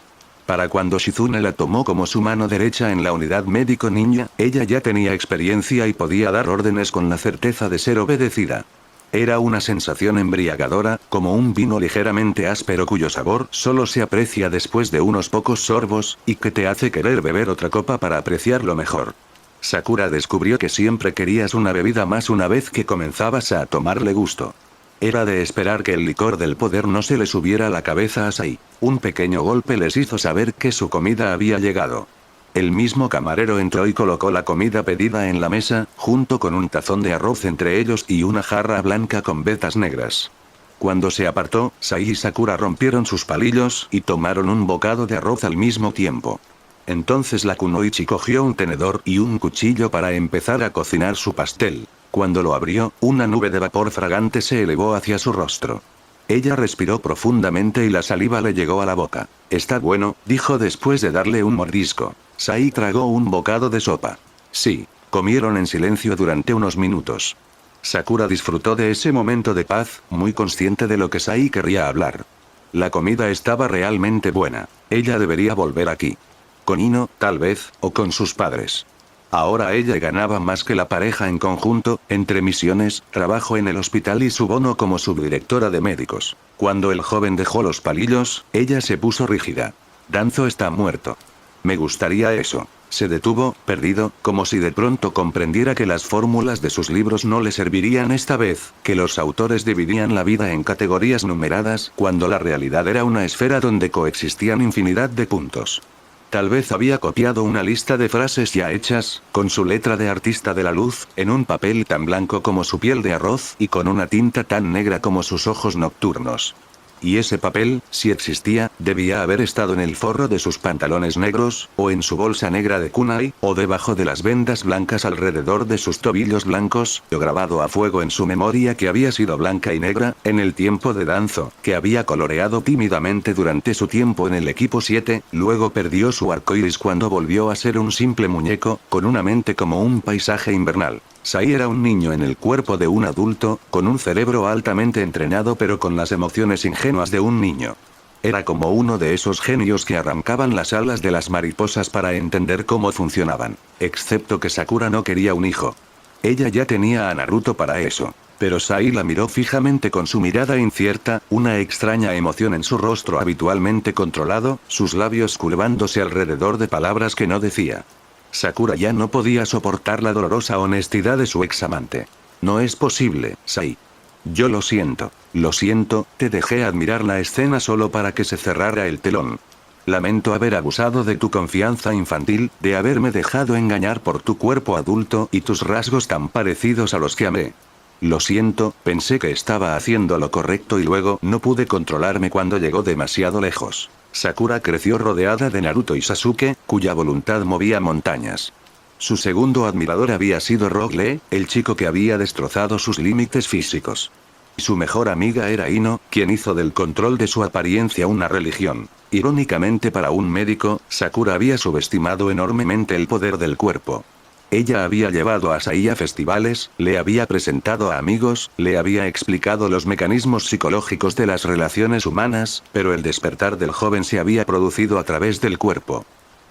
Para cuando Shizune la tomó como su mano derecha en la unidad médico ninja, ella ya tenía experiencia y podía dar órdenes con la certeza de ser obedecida. Era una sensación embriagadora, como un vino ligeramente áspero cuyo sabor solo se aprecia después de unos pocos sorbos, y que te hace querer beber otra copa para apreciarlo mejor. Sakura descubrió que siempre querías una bebida más una vez que comenzabas a tomarle gusto. Era de esperar que el licor del poder no se le subiera a la cabeza a Sai. Un pequeño golpe les hizo saber que su comida había llegado. El mismo camarero entró y colocó la comida pedida en la mesa, junto con un tazón de arroz entre ellos y una jarra blanca con vetas negras. Cuando se apartó, Sai y Sakura rompieron sus palillos y tomaron un bocado de arroz al mismo tiempo. Entonces la kunoichi cogió un tenedor y un cuchillo para empezar a cocinar su pastel. Cuando lo abrió, una nube de vapor fragante se elevó hacia su rostro. Ella respiró profundamente y la saliva le llegó a la boca. «Está bueno», dijo después de darle un mordisco. Sai tragó un bocado de sopa. Sí, comieron en silencio durante unos minutos. Sakura disfrutó de ese momento de paz, muy consciente de lo que Sai querría hablar. La comida estaba realmente buena. Ella debería volver aquí. Con Ino, tal vez, o con sus padres. Ahora ella ganaba más que la pareja en conjunto, entre misiones, trabajo en el hospital y su bono como subdirectora de médicos. Cuando el joven dejó los palillos, ella se puso rígida. Danzo está muerto. Me gustaría eso. Se detuvo, perdido, como si de pronto comprendiera que las fórmulas de sus libros no le servirían esta vez, que los autores dividían la vida en categorías numeradas, cuando la realidad era una esfera donde coexistían infinidad de puntos. Tal vez había copiado una lista de frases ya hechas, con su letra de artista de la luz, en un papel tan blanco como su piel de arroz y con una tinta tan negra como sus ojos nocturnos. Y ese papel, si existía, debía haber estado en el forro de sus pantalones negros, o en su bolsa negra de kunai, o debajo de las vendas blancas alrededor de sus tobillos blancos, o grabado a fuego en su memoria que había sido blanca y negra, en el tiempo de Danzo, que había coloreado tímidamente durante su tiempo en el equipo 7, luego perdió su arcoíris cuando volvió a ser un simple muñeco, con una mente como un paisaje invernal. Sai era un niño en el cuerpo de un adulto, con un cerebro altamente entrenado pero con las emociones ingenuas de un niño. Era como uno de esos genios que arrancaban las alas de las mariposas para entender cómo funcionaban. Excepto que Sakura no quería un hijo. Ella ya tenía a Naruto para eso. Pero Sai la miró fijamente con su mirada incierta, una extraña emoción en su rostro habitualmente controlado, sus labios curvándose alrededor de palabras que no decía. Sakura ya no podía soportar la dolorosa honestidad de su examante. No es posible, Sai. Yo lo siento, te dejé admirar la escena solo para que se cerrara el telón. Lamento haber abusado de tu confianza infantil, de haberme dejado engañar por tu cuerpo adulto y tus rasgos tan parecidos a los que amé. Lo siento, pensé que estaba haciendo lo correcto y luego no pude controlarme cuando llegó demasiado lejos. Sakura creció rodeada de Naruto y Sasuke, cuya voluntad movía montañas. Su segundo admirador había sido Rock Lee, el chico que había destrozado sus límites físicos. Y su mejor amiga era Ino, quien hizo del control de su apariencia una religión. Irónicamente para un médico, Sakura había subestimado enormemente el poder del cuerpo. Ella había llevado a Sai a festivales, le había presentado a amigos, le había explicado los mecanismos psicológicos de las relaciones humanas, pero el despertar del joven se había producido a través del cuerpo.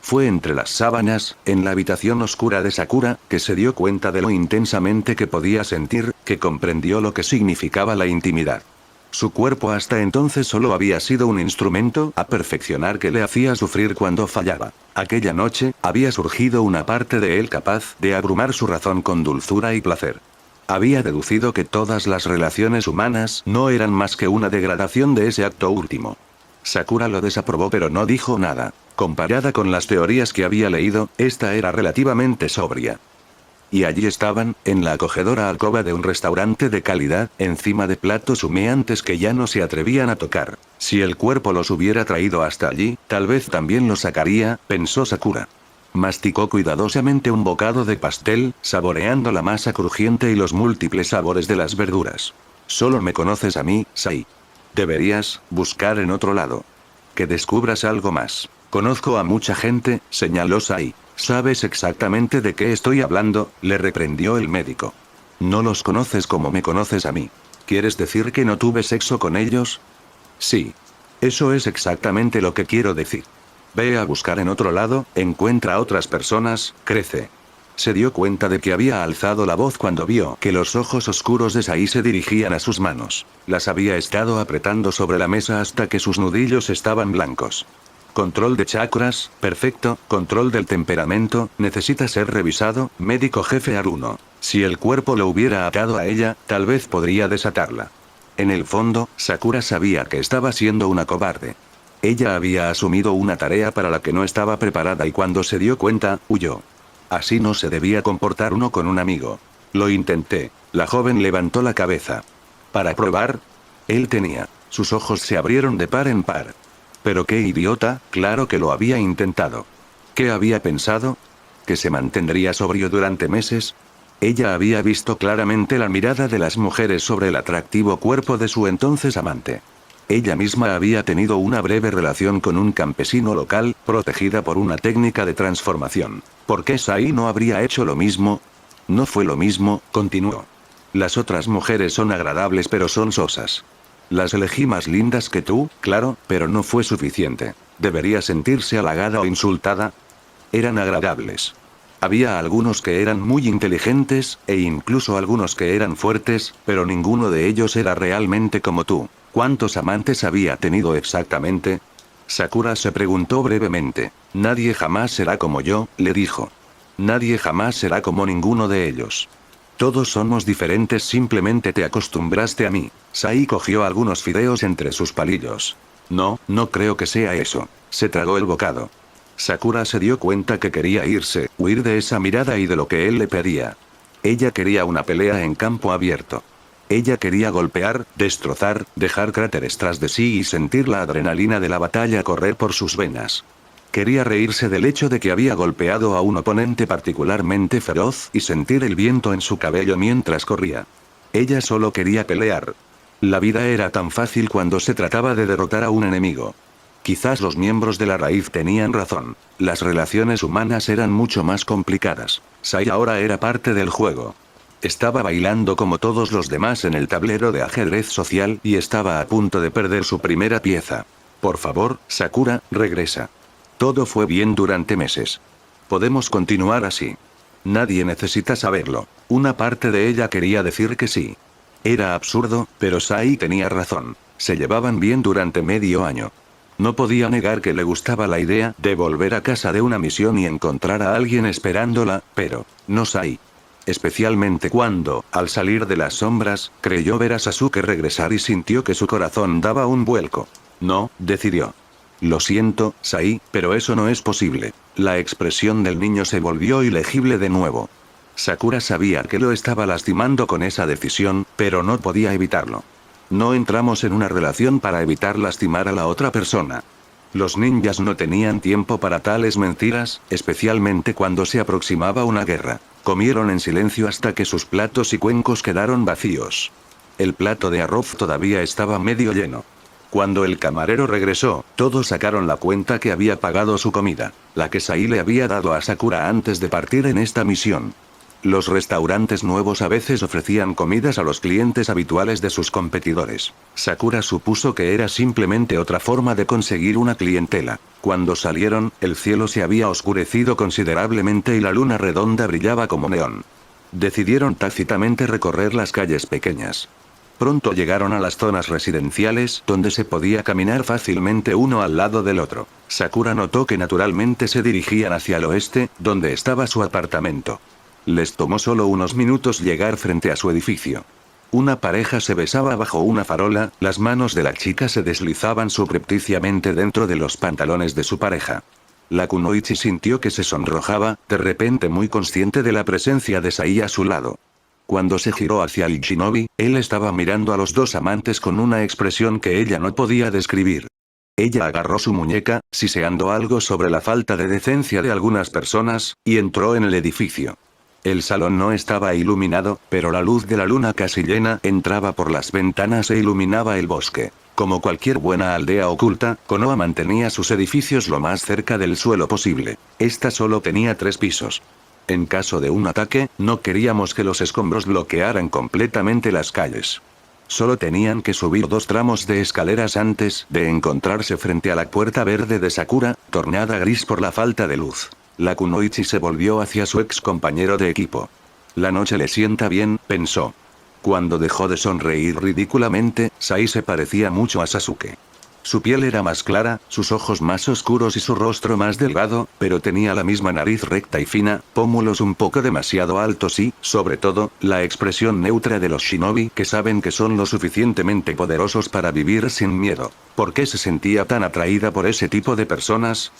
Fue entre las sábanas, en la habitación oscura de Sakura, que se dio cuenta de lo intensamente que podía sentir, que comprendió lo que significaba la intimidad. Su cuerpo hasta entonces solo había sido un instrumento a perfeccionar que le hacía sufrir cuando fallaba. Aquella noche, había surgido una parte de él capaz de abrumar su razón con dulzura y placer. Había deducido que todas las relaciones humanas no eran más que una degradación de ese acto último. Sakura lo desaprobó pero no dijo nada. Comparada con las teorías que había leído, esta era relativamente sobria. Y allí estaban, en la acogedora alcoba de un restaurante de calidad, encima de platos humeantes que ya no se atrevían a tocar. Si el cuerpo los hubiera traído hasta allí, tal vez también los sacaría, pensó Sakura. Masticó cuidadosamente un bocado de pastel, saboreando la masa crujiente y los múltiples sabores de las verduras. Solo me conoces a mí, Sai. Deberías buscar en otro lado. Que descubras algo más. Conozco a mucha gente, señaló Sai. ¿Sabes exactamente de qué estoy hablando?, le reprendió el médico. No los conoces como me conoces a mí. ¿Quieres decir que no tuve sexo con ellos? Sí. Eso es exactamente lo que quiero decir. Ve a buscar en otro lado, encuentra a otras personas, crece. Se dio cuenta de que había alzado la voz cuando vio que los ojos oscuros de Sai se dirigían a sus manos. Las había estado apretando sobre la mesa hasta que sus nudillos estaban blancos. Control de chakras, perfecto. Control del temperamento, necesita ser revisado, médico jefe Aruno. Si el cuerpo lo hubiera atado a ella, tal vez podría desatarla. En el fondo, Sakura sabía que estaba siendo una cobarde. Ella había asumido una tarea para la que no estaba preparada y cuando se dio cuenta, huyó. Así no se debía comportar uno con un amigo. Lo intenté. La joven levantó la cabeza. ¿Para probar? Él tenía. Sus ojos se abrieron de par en par. Pero qué idiota, claro que lo había intentado. ¿Qué había pensado? ¿Que se mantendría sobrio durante meses? Ella había visto claramente la mirada de las mujeres sobre el atractivo cuerpo de su entonces amante. Ella misma había tenido una breve relación con un campesino local, protegida por una técnica de transformación. ¿Por qué Sai no habría hecho lo mismo? No fue lo mismo, continuó. Las otras mujeres son agradables pero son sosas. Las elegí más lindas que tú, claro, pero no fue suficiente. ¿Debería sentirse halagada o insultada? Eran agradables. Había algunos que eran muy inteligentes, e incluso algunos que eran fuertes, pero ninguno de ellos era realmente como tú. ¿Cuántos amantes había tenido exactamente? Sakura se preguntó brevemente. Nadie jamás será como yo, le dijo. Nadie jamás será como ninguno de ellos. Todos somos diferentes, simplemente te acostumbraste a mí. Sai cogió algunos fideos entre sus palillos. No, no creo que sea eso. Se tragó el bocado. Sakura se dio cuenta que quería irse, huir de esa mirada y de lo que él le pedía. Ella quería una pelea en campo abierto. Ella quería golpear, destrozar, dejar cráteres tras de sí y sentir la adrenalina de la batalla correr por sus venas. Quería reírse del hecho de que había golpeado a un oponente particularmente feroz y sentir el viento en su cabello mientras corría. Ella solo quería pelear. La vida era tan fácil cuando se trataba de derrotar a un enemigo. Quizás los miembros de la raíz tenían razón. Las relaciones humanas eran mucho más complicadas. Sai ahora era parte del juego. Estaba bailando como todos los demás en el tablero de ajedrez social y estaba a punto de perder su primera pieza. Por favor, Sakura, regresa. Todo fue bien durante meses. Podemos continuar así. Nadie necesita saberlo. Una parte de ella quería decir que sí. Era absurdo, pero Sai tenía razón. Se llevaban bien durante medio año. No podía negar que le gustaba la idea de volver a casa de una misión y encontrar a alguien esperándola, pero no Sai. Especialmente cuando, al salir de las sombras, creyó ver a Sasuke regresar y sintió que su corazón daba un vuelco. No, decidió. Lo siento, Sai, pero eso no es posible. La expresión del niño se volvió ilegible de nuevo. Sakura sabía que lo estaba lastimando con esa decisión, pero no podía evitarlo. No entramos en una relación para evitar lastimar a la otra persona. Los ninjas no tenían tiempo para tales mentiras, especialmente cuando se aproximaba una guerra. Comieron en silencio hasta que sus platos y cuencos quedaron vacíos. El plato de arroz todavía estaba medio lleno. Cuando el camarero regresó, todos sacaron la cuenta que había pagado su comida, la que Sai le había dado a Sakura antes de partir en esta misión. Los restaurantes nuevos a veces ofrecían comidas a los clientes habituales de sus competidores. Sakura supuso que era simplemente otra forma de conseguir una clientela. Cuando salieron, el cielo se había oscurecido considerablemente y la luna redonda brillaba como neón. Decidieron tácitamente recorrer las calles pequeñas. Pronto llegaron a las zonas residenciales donde se podía caminar fácilmente uno al lado del otro. Sakura notó que naturalmente se dirigían hacia el oeste, donde estaba su apartamento. Les tomó solo unos minutos llegar frente a su edificio. Una pareja se besaba bajo una farola, las manos de la chica se deslizaban subrepticiamente dentro de los pantalones de su pareja. La Kunoichi sintió que se sonrojaba, de repente muy consciente de la presencia de Sai a su lado. Cuando se giró hacia el shinobi, él estaba mirando a los dos amantes con una expresión que ella no podía describir. Ella agarró su muñeca, siseando algo sobre la falta de decencia de algunas personas, y entró en el edificio. El salón no estaba iluminado, pero la luz de la luna casi llena entraba por las ventanas e iluminaba el bosque. Como cualquier buena aldea oculta, Konoha mantenía sus edificios lo más cerca del suelo posible. Esta solo tenía 3 pisos. En caso de un ataque, no queríamos que los escombros bloquearan completamente las calles. Solo tenían que subir 2 tramos de escaleras antes de encontrarse frente a la puerta verde de Sakura, tornada gris por la falta de luz. La Kunoichi se volvió hacia su ex compañero de equipo. La noche le sienta bien, pensó. Cuando dejó de sonreír ridículamente, Sai se parecía mucho a Sasuke. Su piel era más clara, sus ojos más oscuros y su rostro más delgado, pero tenía la misma nariz recta y fina, pómulos un poco demasiado altos y, sobre todo, la expresión neutra de los shinobi que saben que son lo suficientemente poderosos para vivir sin miedo. ¿Por qué se sentía tan atraída por ese tipo de personas?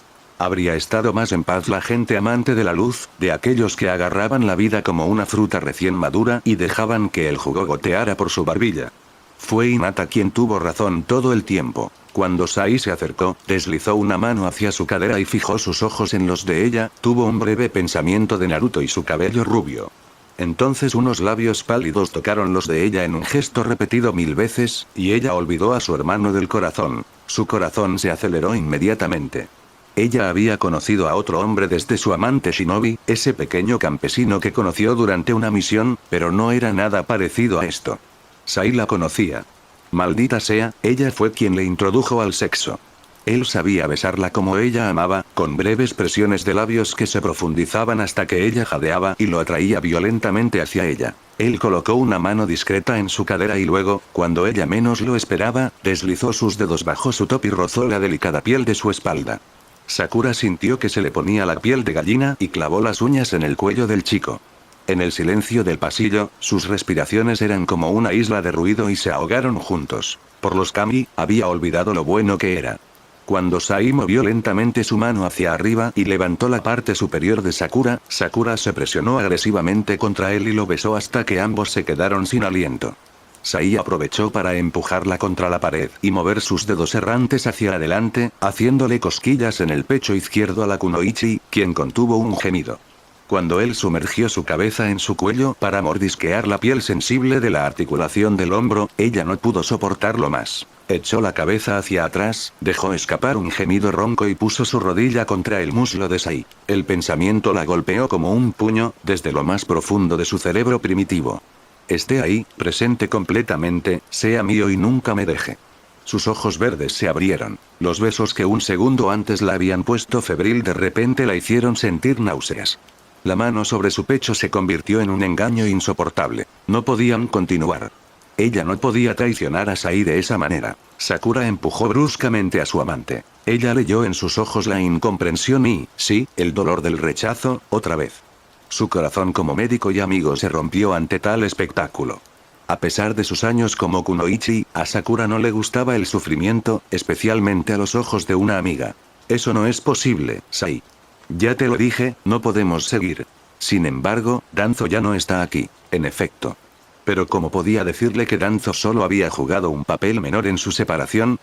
Habría estado más en paz la gente amante de la luz, de aquellos que agarraban la vida como una fruta recién madura y dejaban que el jugo goteara por su barbilla. Fue Hinata quien tuvo razón todo el tiempo. Cuando Sai se acercó, deslizó una mano hacia su cadera y fijó sus ojos en los de ella, tuvo un breve pensamiento de Naruto y su cabello rubio. Entonces unos labios pálidos tocaron los de ella en un gesto repetido 1000 veces, y ella olvidó a su hermano del corazón. Su corazón se aceleró inmediatamente. Ella había conocido a otro hombre desde su amante Shinobi, ese pequeño campesino que conoció durante una misión, pero no era nada parecido a esto. Sai la conocía. Maldita sea, ella fue quien le introdujo al sexo. Él sabía besarla como ella amaba, con breves presiones de labios que se profundizaban hasta que ella jadeaba y lo atraía violentamente hacia ella. Él colocó una mano discreta en su cadera y luego, cuando ella menos lo esperaba, deslizó sus dedos bajo su top y rozó la delicada piel de su espalda. Sakura sintió que se le ponía la piel de gallina y clavó las uñas en el cuello del chico. En el silencio del pasillo, sus respiraciones eran como una isla de ruido y se ahogaron juntos. Por los kami, había olvidado lo bueno que era. Cuando Sai movió lentamente su mano hacia arriba y levantó la parte superior de Sakura, Sakura se presionó agresivamente contra él y lo besó hasta que ambos se quedaron sin aliento. Sai aprovechó para empujarla contra la pared y mover sus dedos errantes hacia adelante, haciéndole cosquillas en el pecho izquierdo a la Kunoichi, quien contuvo un gemido. Cuando él sumergió su cabeza en su cuello para mordisquear la piel sensible de la articulación del hombro, ella no pudo soportarlo más. Echó la cabeza hacia atrás, dejó escapar un gemido ronco y puso su rodilla contra el muslo de Sai. El pensamiento la golpeó como un puño, desde lo más profundo de su cerebro primitivo. Esté ahí, presente completamente, sea mío y nunca me deje. Sus ojos verdes se abrieron. Los besos que un segundo antes la habían puesto febril de repente la hicieron sentir náuseas. La mano sobre su pecho se convirtió en un engaño insoportable. No podían continuar. Ella no podía traicionar a Sai de esa manera. Sakura empujó bruscamente a su amante. Ella leyó en sus ojos la incomprensión y, sí, el dolor del rechazo, otra vez. Su corazón como médico y amigo se rompió ante tal espectáculo. A pesar de sus años como Kunoichi, a Sakura no le gustaba el sufrimiento, especialmente a los ojos de una amiga. Eso no es posible, Sai. Ya te lo dije, no podemos seguir. Sin embargo, Danzo ya no está aquí, en efecto. Pero ¿cómo podía decirle que Danzo solo había jugado un papel menor en su separación?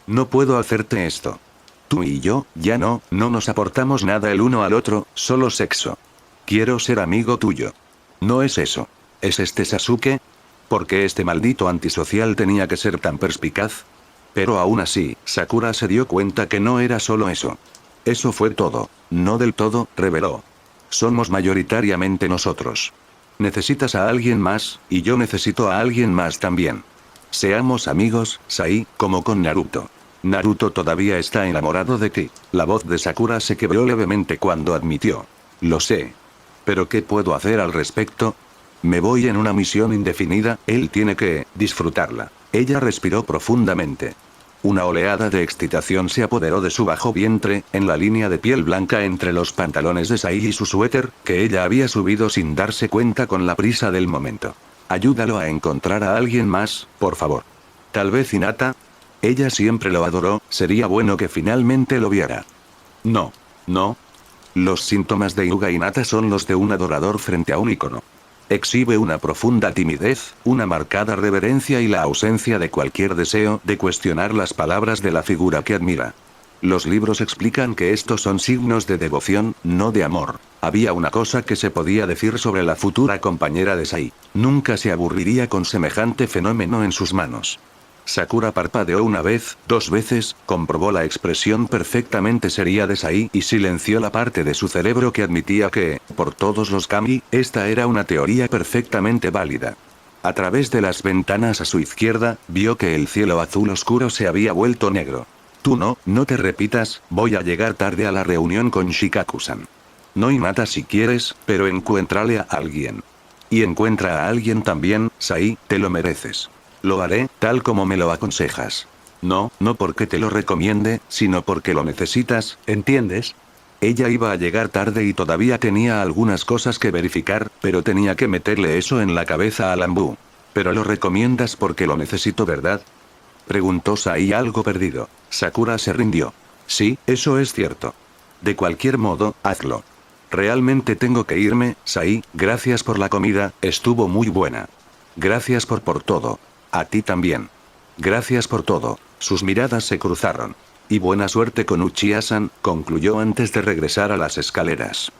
No puedo hacerte esto. Tú y yo, ya no nos aportamos nada el uno al otro, solo sexo. Quiero ser amigo tuyo. No es eso. ¿Es este Sasuke? ¿Por qué este maldito antisocial tenía que ser tan perspicaz? Pero aún así, Sakura se dio cuenta que no era solo eso. Eso fue todo. No del todo, reveló. Somos mayoritariamente nosotros. Necesitas a alguien más, y yo necesito a alguien más también. Seamos amigos, Sai, como con Naruto. Naruto todavía está enamorado de ti. La voz de Sakura se quebró levemente cuando admitió. Lo sé. ¿Pero qué puedo hacer al respecto? Me voy en una misión indefinida, él tiene que disfrutarla. Ella respiró profundamente. Una oleada de excitación se apoderó de su bajo vientre, en la línea de piel blanca entre los pantalones de Sai y su suéter, que ella había subido sin darse cuenta con la prisa del momento. Ayúdalo a encontrar a alguien más, por favor. Tal vez Hinata. Ella siempre lo adoró, sería bueno que finalmente lo viera. No. No. Los síntomas de Hyuga Hinata son los de un adorador frente a un ícono. Exhibe una profunda timidez, una marcada reverencia y la ausencia de cualquier deseo de cuestionar las palabras de la figura que admira. Los libros explican que estos son signos de devoción, no de amor. Había una cosa que se podía decir sobre la futura compañera de Sai. Nunca se aburriría con semejante fenómeno en sus manos. Sakura parpadeó una vez, 2 veces, comprobó la expresión perfectamente seria de Sai y silenció la parte de su cerebro que admitía que, por todos los kami, esta era una teoría perfectamente válida. A través de las ventanas a su izquierda, vio que el cielo azul oscuro se había vuelto negro. Tú no te repitas, voy a llegar tarde a la reunión con Shikaku-san. No Hinata si quieres, pero encuéntrale a alguien. Y encuentra a alguien también, Sai, te lo mereces. Lo haré, tal como me lo aconsejas. No porque te lo recomiende, sino porque lo necesitas, ¿entiendes? Ella iba a llegar tarde y todavía tenía algunas cosas que verificar, pero tenía que meterle eso en la cabeza a Lambu. ¿Pero lo recomiendas porque lo necesito, verdad? Preguntó Sai algo perdido. Sakura se rindió. Sí, eso es cierto. De cualquier modo, hazlo. Realmente tengo que irme, Sai, gracias por la comida, estuvo muy buena. Gracias por todo. A ti también. Gracias por todo. Sus miradas se cruzaron. Y buena suerte con Uchiha-san, concluyó antes de regresar a las escaleras.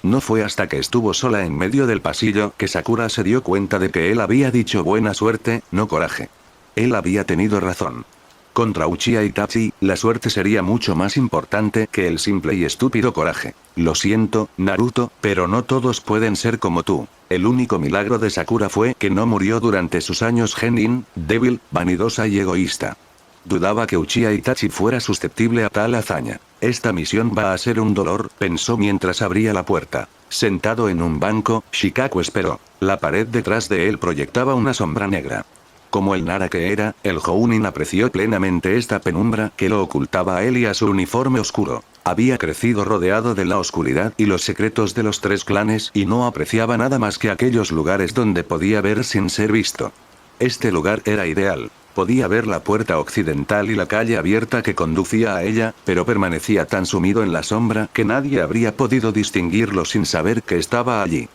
No fue hasta que estuvo sola en medio del pasillo que Sakura se dio cuenta de que él había dicho buena suerte, no coraje. Él había tenido razón. Contra Uchiha Itachi, la suerte sería mucho más importante que el simple y estúpido coraje. Lo siento, Naruto, pero no todos pueden ser como tú. El único milagro de Sakura fue que no murió durante sus años genin, débil, vanidosa y egoísta. Dudaba que Uchiha Itachi fuera susceptible a tal hazaña. Esta misión va a ser un dolor, pensó mientras abría la puerta. Sentado en un banco, Shikaku esperó. La pared detrás de él proyectaba una sombra negra. Como el Nara que era, el Jounin apreció plenamente esta penumbra que lo ocultaba a él y a su uniforme oscuro. Había crecido rodeado de la oscuridad y los secretos de los 3 clanes y no apreciaba nada más que aquellos lugares donde podía ver sin ser visto. Este lugar era ideal. Podía ver la puerta occidental y la calle abierta que conducía a ella, pero permanecía tan sumido en la sombra que nadie habría podido distinguirlo sin saber que estaba allí.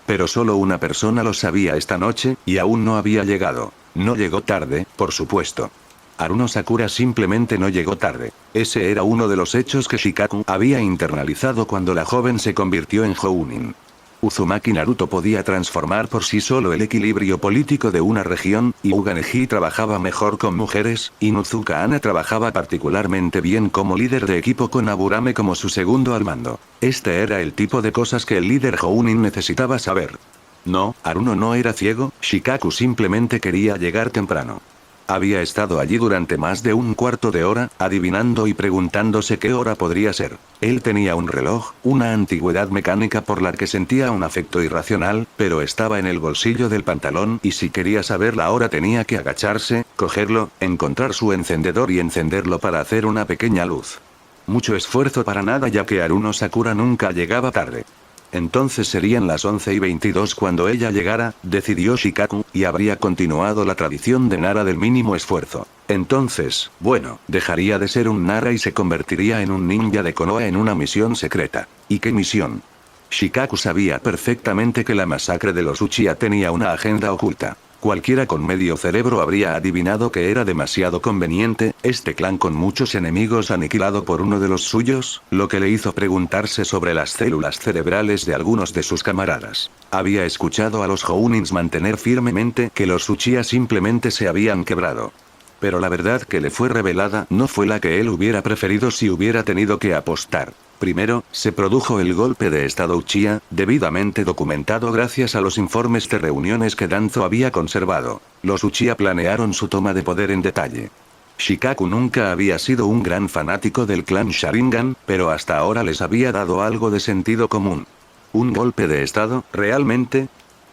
Pero solo una persona lo sabía esta noche, y aún no había llegado. No llegó tarde, por supuesto. Haruno Sakura simplemente no llegó tarde. Ese era uno de los hechos que Shikaku había internalizado cuando la joven se convirtió en Jounin. Uzumaki Naruto podía transformar por sí solo el equilibrio político de una región, y Uganeji trabajaba mejor con mujeres, y Nuzuka Ana trabajaba particularmente bien como líder de equipo con Aburame como su segundo al mando. Este era el tipo de cosas que el líder Jounin necesitaba saber. No, Haruno no era ciego, Shikaku simplemente quería llegar temprano. Había estado allí durante más de un cuarto de hora, adivinando y preguntándose qué hora podría ser. Él tenía un reloj, una antigüedad mecánica por la que sentía un afecto irracional, pero estaba en el bolsillo del pantalón y si quería saber la hora tenía que agacharse, cogerlo, encontrar su encendedor y encenderlo para hacer una pequeña luz. Mucho esfuerzo para nada ya que Haruno Sakura nunca llegaba tarde. Entonces serían las 11:22 cuando ella llegara, decidió Shikaku, y habría continuado la tradición de Nara del mínimo esfuerzo. Entonces, bueno, dejaría de ser un Nara y se convertiría en un ninja de Konoha en una misión secreta. ¿Y qué misión? Shikaku sabía perfectamente que la masacre de los Uchiha tenía una agenda oculta. Cualquiera con medio cerebro habría adivinado que era demasiado conveniente, este clan con muchos enemigos aniquilado por uno de los suyos, lo que le hizo preguntarse sobre las células cerebrales de algunos de sus camaradas. Había escuchado a los Jounins mantener firmemente que los Uchiha simplemente se habían quebrado. Pero la verdad que le fue revelada no fue la que él hubiera preferido si hubiera tenido que apostar. Primero, se produjo el golpe de estado Uchiha, debidamente documentado gracias a los informes de reuniones que Danzo había conservado. Los Uchiha planearon su toma de poder en detalle. Shikaku nunca había sido un gran fanático del clan Sharingan, pero hasta ahora les había dado algo de sentido común. ¿Un golpe de estado, realmente?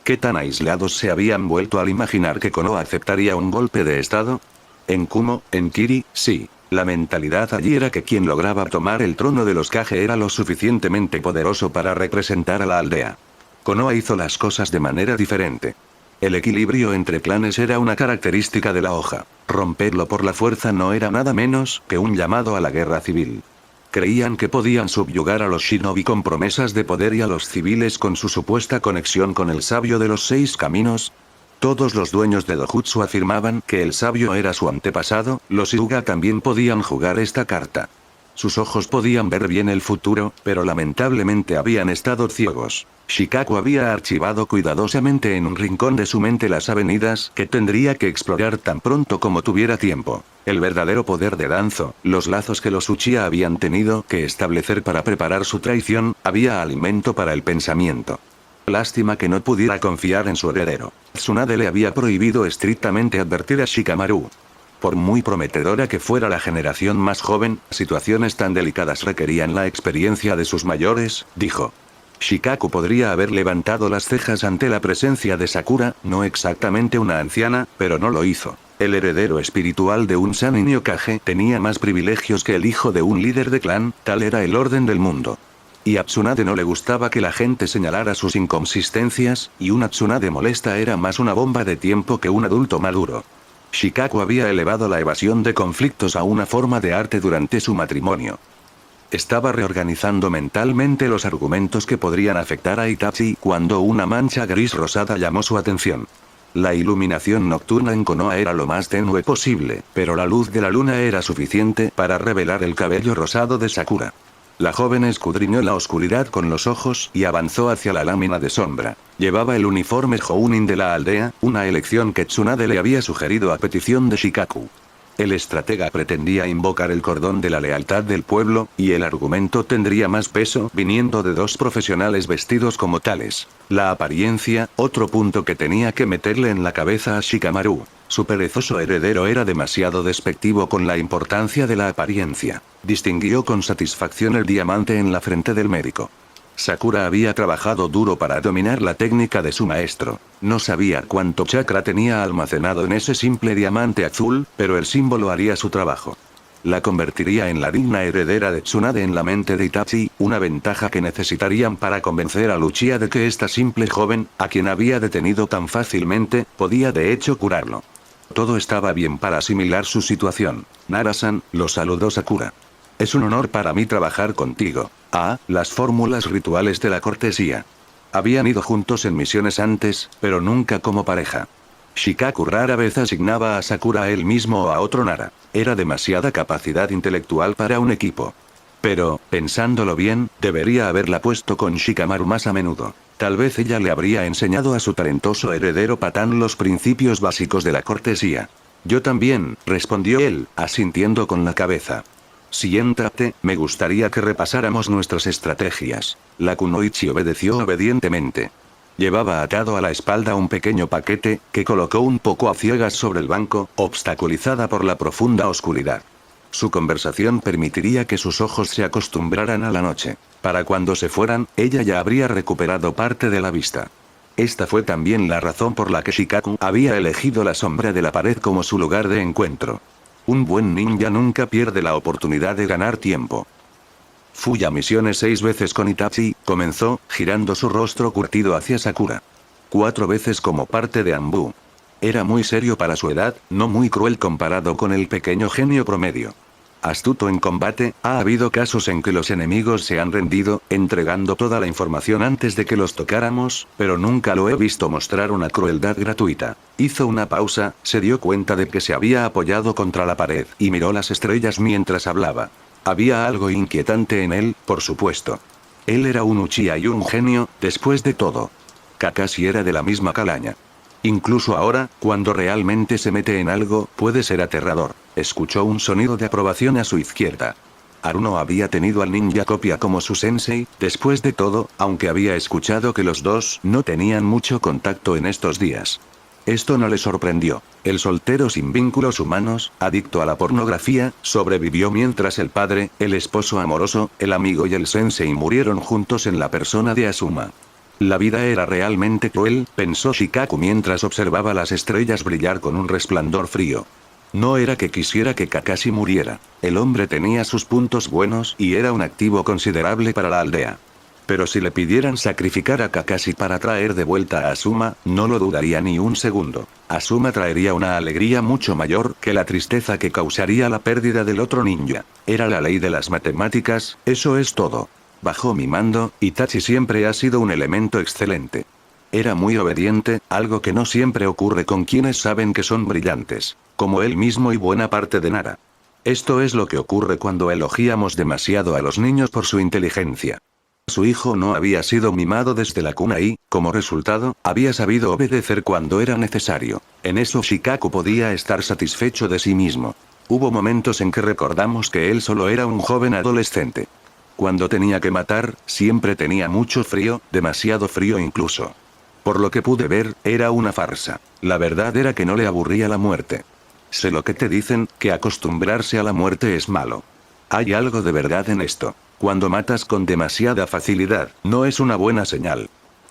¿Qué tan aislados se habían vuelto al imaginar que Konoha aceptaría un golpe de estado? En Kumo, en Kiri, sí. La mentalidad allí era que quien lograba tomar el trono de los Kage era lo suficientemente poderoso para representar a la aldea. Konoha hizo las cosas de manera diferente. El equilibrio entre clanes era una característica de la hoja. Romperlo por la fuerza no era nada menos que un llamado a la guerra civil. Creían que podían subyugar a los shinobi con promesas de poder y a los civiles con su supuesta conexión con el sabio de los 6 caminos. Todos los dueños de Dojutsu afirmaban que el sabio era su antepasado, los Hyuga también podían jugar esta carta. Sus ojos podían ver bien el futuro, pero lamentablemente habían estado ciegos. Shikaku había archivado cuidadosamente en un rincón de su mente las avenidas que tendría que explorar tan pronto como tuviera tiempo. El verdadero poder de Danzo, los lazos que los Uchiha habían tenido que establecer para preparar su traición, había alimento para el pensamiento. Lástima que no pudiera confiar en su heredero. Tsunade le había prohibido estrictamente advertir a Shikamaru. Por muy prometedora que fuera la generación más joven, situaciones tan delicadas requerían la experiencia de sus mayores, dijo. Shikaku podría haber levantado las cejas ante la presencia de Sakura, no exactamente una anciana, pero no lo hizo. El heredero espiritual de un Sannin Hokage tenía más privilegios que el hijo de un líder de clan, tal era el orden del mundo. Y a Tsunade no le gustaba que la gente señalara sus inconsistencias, y una Tsunade molesta era más una bomba de tiempo que un adulto maduro. Shikaku había elevado la evasión de conflictos a una forma de arte durante su matrimonio. Estaba reorganizando mentalmente los argumentos que podrían afectar a Itachi cuando una mancha gris rosada llamó su atención. La iluminación nocturna en Konoha era lo más tenue posible, pero la luz de la luna era suficiente para revelar el cabello rosado de Sakura. La joven escudriñó la oscuridad con los ojos y avanzó hacia la lámina de sombra. Llevaba el uniforme Jounin de la aldea, una elección que Tsunade le había sugerido a petición de Shikaku. El estratega pretendía invocar el cordón de la lealtad del pueblo, y el argumento tendría más peso viniendo de dos profesionales vestidos como tales. La apariencia, otro punto que tenía que meterle en la cabeza a Shikamaru. Su perezoso heredero era demasiado despectivo con la importancia de la apariencia. Distinguió con satisfacción el diamante en la frente del médico. Sakura había trabajado duro para dominar la técnica de su maestro. No sabía cuánto chakra tenía almacenado en ese simple diamante azul, pero el símbolo haría su trabajo. La convertiría en la digna heredera de Tsunade en la mente de Itachi, una ventaja que necesitarían para convencer a Uchiha de que esta simple joven, a quien había detenido tan fácilmente, podía de hecho curarlo. Todo estaba bien para asimilar su situación. Nara-san, lo saludó Sakura. Es un honor para mí trabajar contigo. Las fórmulas rituales de la cortesía. Habían ido juntos en misiones antes, pero nunca como pareja. Shikaku rara vez asignaba a Sakura a él mismo o a otro Nara. Era demasiada capacidad intelectual para un equipo. Pero, pensándolo bien, debería haberla puesto con Shikamaru más a menudo. Tal vez ella le habría enseñado a su talentoso heredero Patán los principios básicos de la cortesía. Yo también, respondió él, asintiendo con la cabeza. Siéntate, me gustaría que repasáramos nuestras estrategias. La kunoichi obedeció obedientemente. Llevaba atado a la espalda un pequeño paquete, que colocó un poco a ciegas sobre el banco, obstaculizada por la profunda oscuridad. Su conversación permitiría que sus ojos se acostumbraran a la noche. Para cuando se fueran, ella ya habría recuperado parte de la vista. Esta fue también la razón por la que Shikaku había elegido la sombra de la pared como su lugar de encuentro. Un buen ninja nunca pierde la oportunidad de ganar tiempo. Fui a misiones 6 veces con Itachi, comenzó, girando su rostro curtido hacia Sakura. 4 veces como parte de Anbu. Era muy serio para su edad, no muy cruel comparado con el pequeño genio promedio. Astuto en combate, ha habido casos en que los enemigos se han rendido, entregando toda la información antes de que los tocáramos, pero nunca lo he visto mostrar una crueldad gratuita. Hizo una pausa, se dio cuenta de que se había apoyado contra la pared, y miró las estrellas mientras hablaba. Había algo inquietante en él, por supuesto. Él era un Uchiha y un genio, después de todo. Kakashi era de la misma calaña. Incluso ahora, cuando realmente se mete en algo, puede ser aterrador. Escuchó un sonido de aprobación a su izquierda. Aruno había tenido al ninja copia como su sensei, después de todo, aunque había escuchado que los dos no tenían mucho contacto en estos días. Esto no le sorprendió. El soltero sin vínculos humanos, adicto a la pornografía, sobrevivió mientras el padre, el esposo amoroso, el amigo y el sensei murieron juntos en la persona de Asuma. La vida era realmente cruel, pensó Shikaku mientras observaba las estrellas brillar con un resplandor frío. No era que quisiera que Kakashi muriera. El hombre tenía sus puntos buenos y era un activo considerable para la aldea. Pero si le pidieran sacrificar a Kakashi para traer de vuelta a Asuma, no lo dudaría ni un segundo. Asuma traería una alegría mucho mayor que la tristeza que causaría la pérdida del otro ninja. Era la ley de las matemáticas, eso es todo. Bajo mi mando, Itachi siempre ha sido un elemento excelente. Era muy obediente, algo que no siempre ocurre con quienes saben que son brillantes, como él mismo y buena parte de Nara. Esto es lo que ocurre cuando elogiamos demasiado a los niños por su inteligencia. Su hijo no había sido mimado desde la cuna y, como resultado, había sabido obedecer cuando era necesario. En eso Shikaku podía estar satisfecho de sí mismo. Hubo momentos en que recordamos que él solo era un joven adolescente. Cuando tenía que matar, siempre tenía mucho frío, demasiado frío incluso. Por lo que pude ver, era una farsa. La verdad era que no le aburría la muerte. Sé lo que te dicen, que acostumbrarse a la muerte es malo. Hay algo de verdad en esto. Cuando matas con demasiada facilidad, no es una buena señal.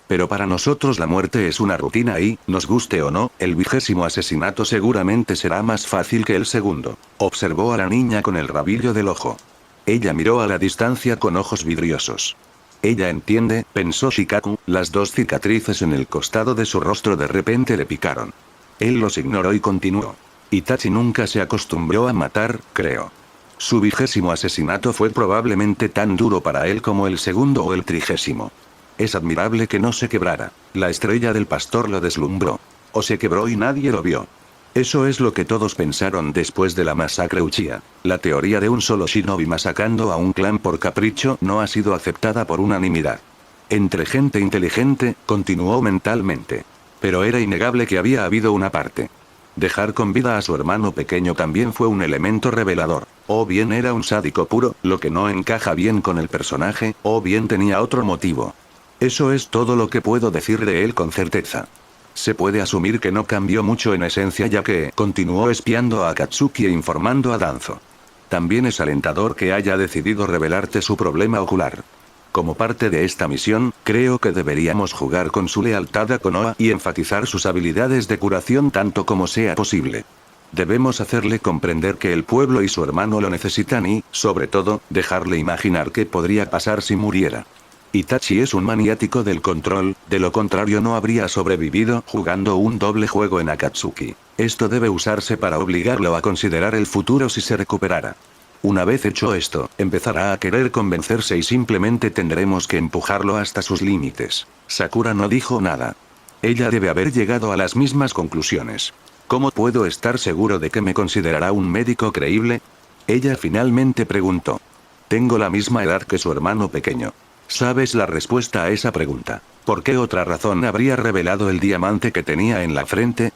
Pero para nosotros la muerte es una rutina y, nos guste o no, el 20º asesinato seguramente será más fácil que el segundo. Observó a la niña con el rabillo del ojo. Ella miró a la distancia con ojos vidriosos. Ella entiende, pensó Shikaku, las dos cicatrices en el costado de su rostro de repente le picaron. Él los ignoró y continuó. Itachi nunca se acostumbró a matar, creo. Su 20º asesinato fue probablemente tan duro para él como el segundo o el 30º. Es admirable que no se quebrara. La estrella del pastor lo deslumbró. O se quebró y nadie lo vio. Eso es lo que todos pensaron después de la masacre Uchiha. La teoría de un solo shinobi masacrando a un clan por capricho no ha sido aceptada por unanimidad. Entre gente inteligente, continuó mentalmente. Pero era innegable que había habido una parte. Dejar con vida a su hermano pequeño también fue un elemento revelador. O bien era un sádico puro, lo que no encaja bien con el personaje, o bien tenía otro motivo. Eso es todo lo que puedo decir de él con certeza. Se puede asumir que no cambió mucho en esencia ya que continuó espiando a Akatsuki e informando a Danzo. También es alentador que haya decidido revelarte su problema ocular. Como parte de esta misión, creo que deberíamos jugar con su lealtad a Konoha y enfatizar sus habilidades de curación tanto como sea posible. Debemos hacerle comprender que el pueblo y su hermano lo necesitan y, sobre todo, dejarle imaginar qué podría pasar si muriera. Itachi es un maniático del control, de lo contrario no habría sobrevivido jugando un doble juego en Akatsuki. Esto debe usarse para obligarlo a considerar el futuro si se recuperara. Una vez hecho esto, empezará a querer convencerse y simplemente tendremos que empujarlo hasta sus límites. Sakura no dijo nada. Ella debe haber llegado a las mismas conclusiones. ¿Cómo puedo estar seguro de que me considerará un médico creíble? Ella finalmente preguntó. Tengo la misma edad que su hermano pequeño. ¿Sabes la respuesta a esa pregunta? ¿Por qué otra razón habría revelado el diamante que tenía en la frente?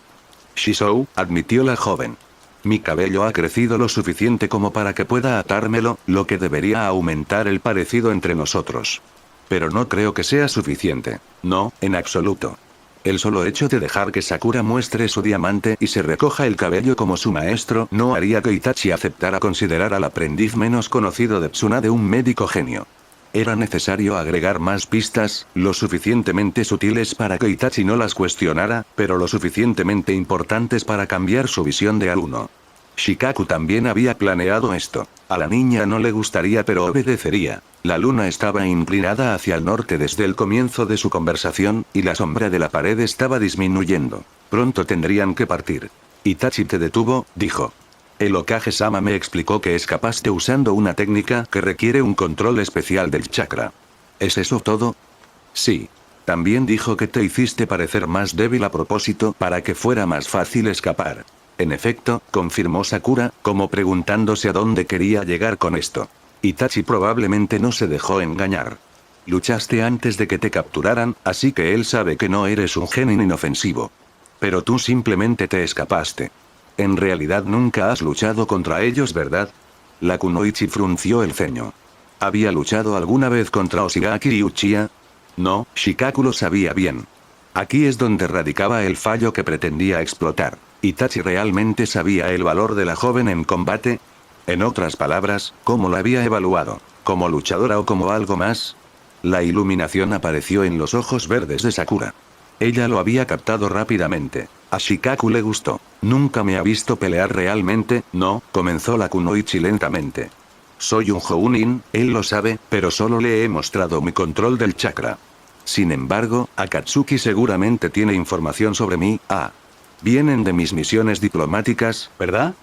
Shizou, admitió la joven. Mi cabello ha crecido lo suficiente como para que pueda atármelo, lo que debería aumentar el parecido entre nosotros. Pero no creo que sea suficiente. No, en absoluto. El solo hecho de dejar que Sakura muestre su diamante y se recoja el cabello como su maestro no haría que Itachi aceptara considerar al aprendiz menos conocido de Tsunade un médico genio. Era necesario agregar más pistas, lo suficientemente sutiles para que Itachi no las cuestionara, pero lo suficientemente importantes para cambiar su visión de Aruno. Shikaku también había planeado esto. A la niña no le gustaría pero obedecería. La luna estaba inclinada hacia el norte desde el comienzo de su conversación, y la sombra de la pared estaba disminuyendo. Pronto tendrían que partir. Itachi te detuvo, dijo. El Hokage-sama me explicó que escapaste usando una técnica que requiere un control especial del chakra. ¿Es eso todo? Sí. También dijo que te hiciste parecer más débil a propósito para que fuera más fácil escapar. En efecto, confirmó Sakura, como preguntándose a dónde quería llegar con esto. Itachi probablemente no se dejó engañar. Luchaste antes de que te capturaran, así que él sabe que no eres un genin inofensivo. Pero tú simplemente te escapaste. En realidad nunca has luchado contra ellos, ¿verdad? La kunoichi frunció el ceño. ¿Había luchado alguna vez contra Oshigaki y Uchiha? No, Shikaku lo sabía bien. Aquí es donde radicaba el fallo que pretendía explotar. ¿Itachi realmente sabía el valor de la joven en combate? En otras palabras, ¿cómo la había evaluado? ¿Como luchadora o como algo más? La iluminación apareció en los ojos verdes de Sakura. Ella lo había captado rápidamente. A Shikaku le gustó. Nunca me ha visto pelear realmente, ¿no? Comenzó la kunoichi lentamente. Soy un Jounin, él lo sabe, pero solo le he mostrado mi control del chakra. Sin embargo, Akatsuki seguramente tiene información sobre mí. Vienen de mis misiones diplomáticas, ¿verdad?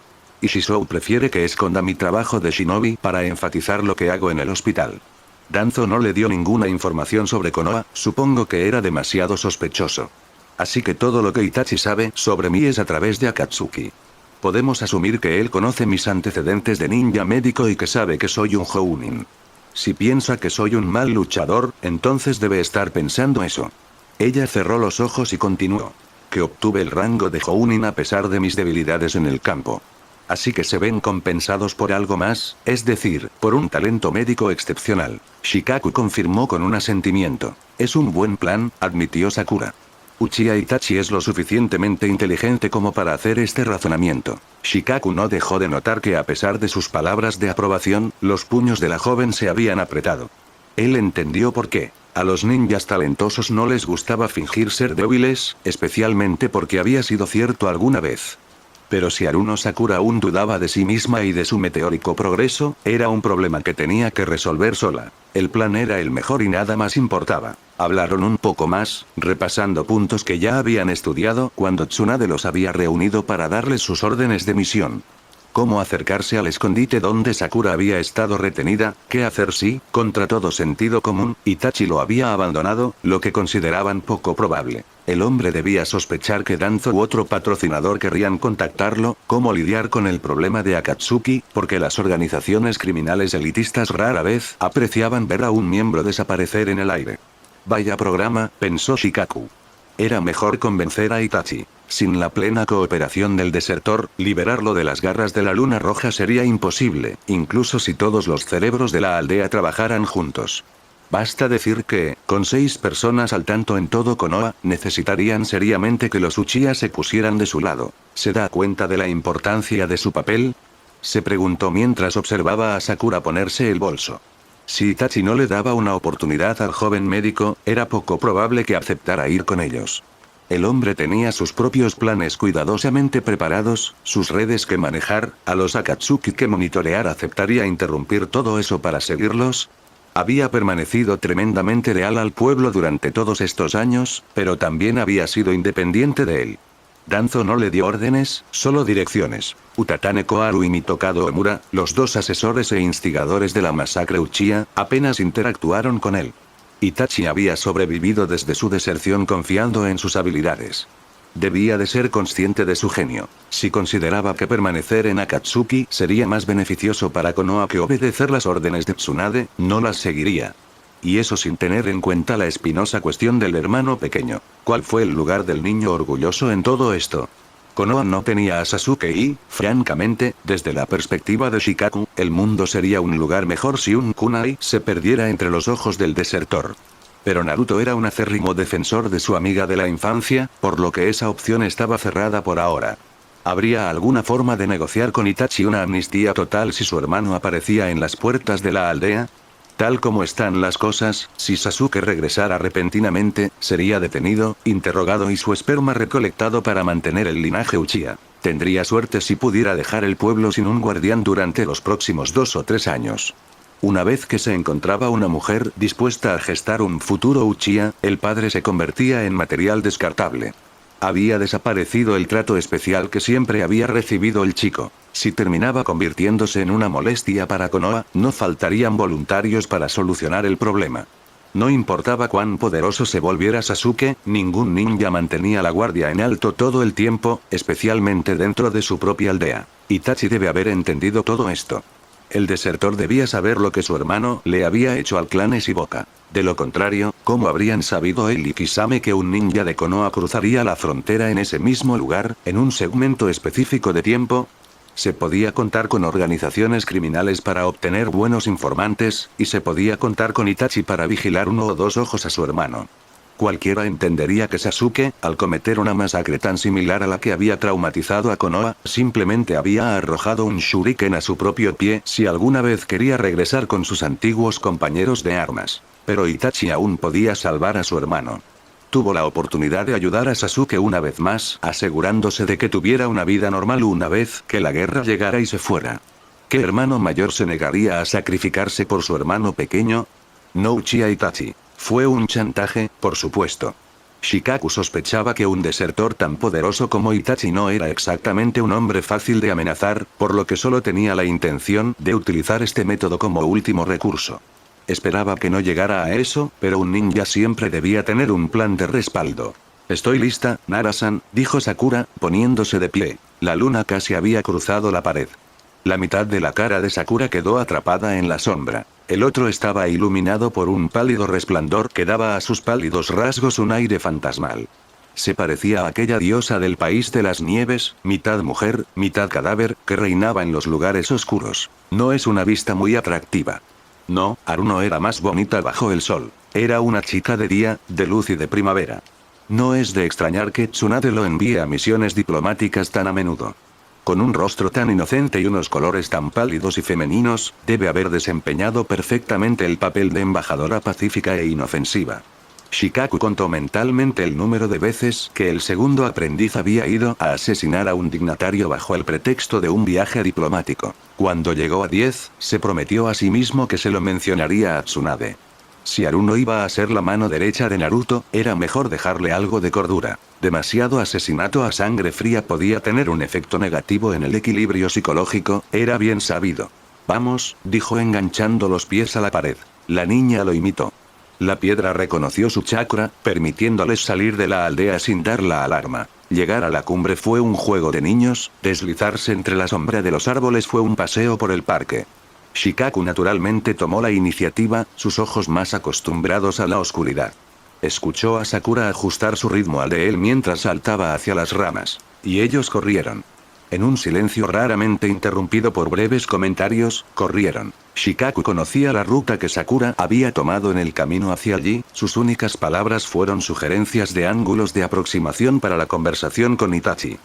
Y Shizou prefiere que esconda mi trabajo de shinobi para enfatizar lo que hago en el hospital. Danzo no le dio ninguna información sobre Konoha, supongo que era demasiado sospechoso. Así que todo lo que Itachi sabe sobre mí es a través de Akatsuki. Podemos asumir que él conoce mis antecedentes de ninja médico y que sabe que soy un Jounin. Si piensa que soy un mal luchador, entonces debe estar pensando eso. Ella cerró los ojos y continuó. Que obtuve el rango de Jounin a pesar de mis debilidades en el campo. Así que se ven compensados por algo más, es decir, por un talento médico excepcional. Shikaku confirmó con un asentimiento. Es un buen plan, admitió Sakura. Uchiha Itachi es lo suficientemente inteligente como para hacer este razonamiento. Shikaku no dejó de notar que a pesar de sus palabras de aprobación, los puños de la joven se habían apretado. Él entendió por qué. A los ninjas talentosos no les gustaba fingir ser débiles, especialmente porque había sido cierto alguna vez. Pero si Haruno Sakura aún dudaba de sí misma y de su meteórico progreso, era un problema que tenía que resolver sola. El plan era el mejor y nada más importaba. Hablaron un poco más, repasando puntos que ya habían estudiado cuando Tsunade los había reunido para darles sus órdenes de misión. Cómo acercarse al escondite donde Sakura había estado retenida, qué hacer si, contra todo sentido común, Itachi lo había abandonado, lo que consideraban poco probable. El hombre debía sospechar que Danzo u otro patrocinador querrían contactarlo, cómo lidiar con el problema de Akatsuki, porque las organizaciones criminales elitistas rara vez apreciaban ver a un miembro desaparecer en el aire. Vaya programa, pensó Shikaku. Era mejor convencer a Itachi. Sin la plena cooperación del desertor, liberarlo de las garras de la luna roja sería imposible, incluso si todos los cerebros de la aldea trabajaran juntos. Basta decir que, con 6 personas al tanto en todo Konoha, necesitarían seriamente que los Uchiha se pusieran de su lado. ¿Se da cuenta de la importancia de su papel? Se preguntó mientras observaba a Sakura ponerse el bolso. Si Itachi no le daba una oportunidad al joven médico, era poco probable que aceptara ir con ellos. El hombre tenía sus propios planes cuidadosamente preparados, sus redes que manejar, a los Akatsuki que monitorear. ¿Aceptaría interrumpir todo eso para seguirlos? Había permanecido tremendamente leal al pueblo durante todos estos años, pero también había sido independiente de él. Danzo no le dio órdenes, solo direcciones. Utatane Koharu y Mitokado Omura, los 2 asesores e instigadores de la masacre Uchiha, apenas interactuaron con él. Itachi había sobrevivido desde su deserción confiando en sus habilidades. Debía de ser consciente de su genio. Si consideraba que permanecer en Akatsuki sería más beneficioso para Konoha que obedecer las órdenes de Tsunade, no las seguiría. Y eso sin tener en cuenta la espinosa cuestión del hermano pequeño. ¿Cuál fue el lugar del niño orgulloso en todo esto? Konoha no tenía a Sasuke y, francamente, desde la perspectiva de Shikaku, el mundo sería un lugar mejor si un kunai se perdiera entre los ojos del desertor. Pero Naruto era un acérrimo defensor de su amiga de la infancia, por lo que esa opción estaba cerrada por ahora. ¿Habría alguna forma de negociar con Itachi una amnistía total si su hermano aparecía en las puertas de la aldea? Tal como están las cosas, si Sasuke regresara repentinamente, sería detenido, interrogado y su esperma recolectado para mantener el linaje Uchiha. Tendría suerte si pudiera dejar el pueblo sin un guardián durante los próximos 2 o 3 años. Una vez que se encontraba una mujer dispuesta a gestar un futuro Uchiha, el padre se convertía en material descartable. Había desaparecido el trato especial que siempre había recibido el chico. Si terminaba convirtiéndose en una molestia para Konoha, no faltarían voluntarios para solucionar el problema. No importaba cuán poderoso se volviera Sasuke, ningún ninja mantenía la guardia en alto todo el tiempo, especialmente dentro de su propia aldea. Itachi debe haber entendido todo esto. El desertor debía saber lo que su hermano le había hecho al clan Shiboka. De lo contrario, ¿cómo habrían sabido él y Kisame que un ninja de Konoha cruzaría la frontera en ese mismo lugar, en un segmento específico de tiempo? Se podía contar con organizaciones criminales para obtener buenos informantes, y se podía contar con Itachi para vigilar uno o dos ojos a su hermano. Cualquiera entendería que Sasuke, al cometer una masacre tan similar a la que había traumatizado a Konoha, simplemente había arrojado un shuriken a su propio pie si alguna vez quería regresar con sus antiguos compañeros de armas. Pero Itachi aún podía salvar a su hermano. Tuvo la oportunidad de ayudar a Sasuke una vez más, asegurándose de que tuviera una vida normal una vez que la guerra llegara y se fuera. ¿Qué hermano mayor se negaría a sacrificarse por su hermano pequeño? No Uchiha Itachi. Fue un chantaje, por supuesto. Shikaku sospechaba que un desertor tan poderoso como Itachi no era exactamente un hombre fácil de amenazar, por lo que solo tenía la intención de utilizar este método como último recurso. Esperaba que no llegara a eso, pero un ninja siempre debía tener un plan de respaldo. «Estoy lista, Nara-san», dijo Sakura, poniéndose de pie. La luna casi había cruzado la pared. La mitad de la cara de Sakura quedó atrapada en la sombra. El otro estaba iluminado por un pálido resplandor que daba a sus pálidos rasgos un aire fantasmal. Se parecía a aquella diosa del país de las nieves, mitad mujer, mitad cadáver, que reinaba en los lugares oscuros. No es una vista muy atractiva. No, Haruno era más bonita bajo el sol. Era una chica de día, de luz y de primavera. No es de extrañar que Tsunade lo envíe a misiones diplomáticas tan a menudo. Con un rostro tan inocente y unos colores tan pálidos y femeninos, debe haber desempeñado perfectamente el papel de embajadora pacífica e inofensiva. Shikaku contó mentalmente el número de veces que el segundo aprendiz había ido a asesinar a un dignatario bajo el pretexto de un viaje diplomático. Cuando llegó a 10, se prometió a sí mismo que se lo mencionaría a Tsunade. Si Haruno iba a ser la mano derecha de Naruto, era mejor dejarle algo de cordura. Demasiado asesinato a sangre fría podía tener un efecto negativo en el equilibrio psicológico, era bien sabido. «Vamos», dijo enganchando los pies a la pared. La niña lo imitó. La piedra reconoció su chakra, permitiéndoles salir de la aldea sin dar la alarma. Llegar a la cumbre fue un juego de niños, deslizarse entre la sombra de los árboles fue un paseo por el parque. Shikaku naturalmente tomó la iniciativa, sus ojos más acostumbrados a la oscuridad. Escuchó a Sakura ajustar su ritmo al de él mientras saltaba hacia las ramas. Y ellos corrieron. En un silencio raramente interrumpido por breves comentarios, corrieron. Shikaku conocía la ruta que Sakura había tomado en el camino hacia allí, sus únicas palabras fueron sugerencias de ángulos de aproximación para la conversación con Itachi.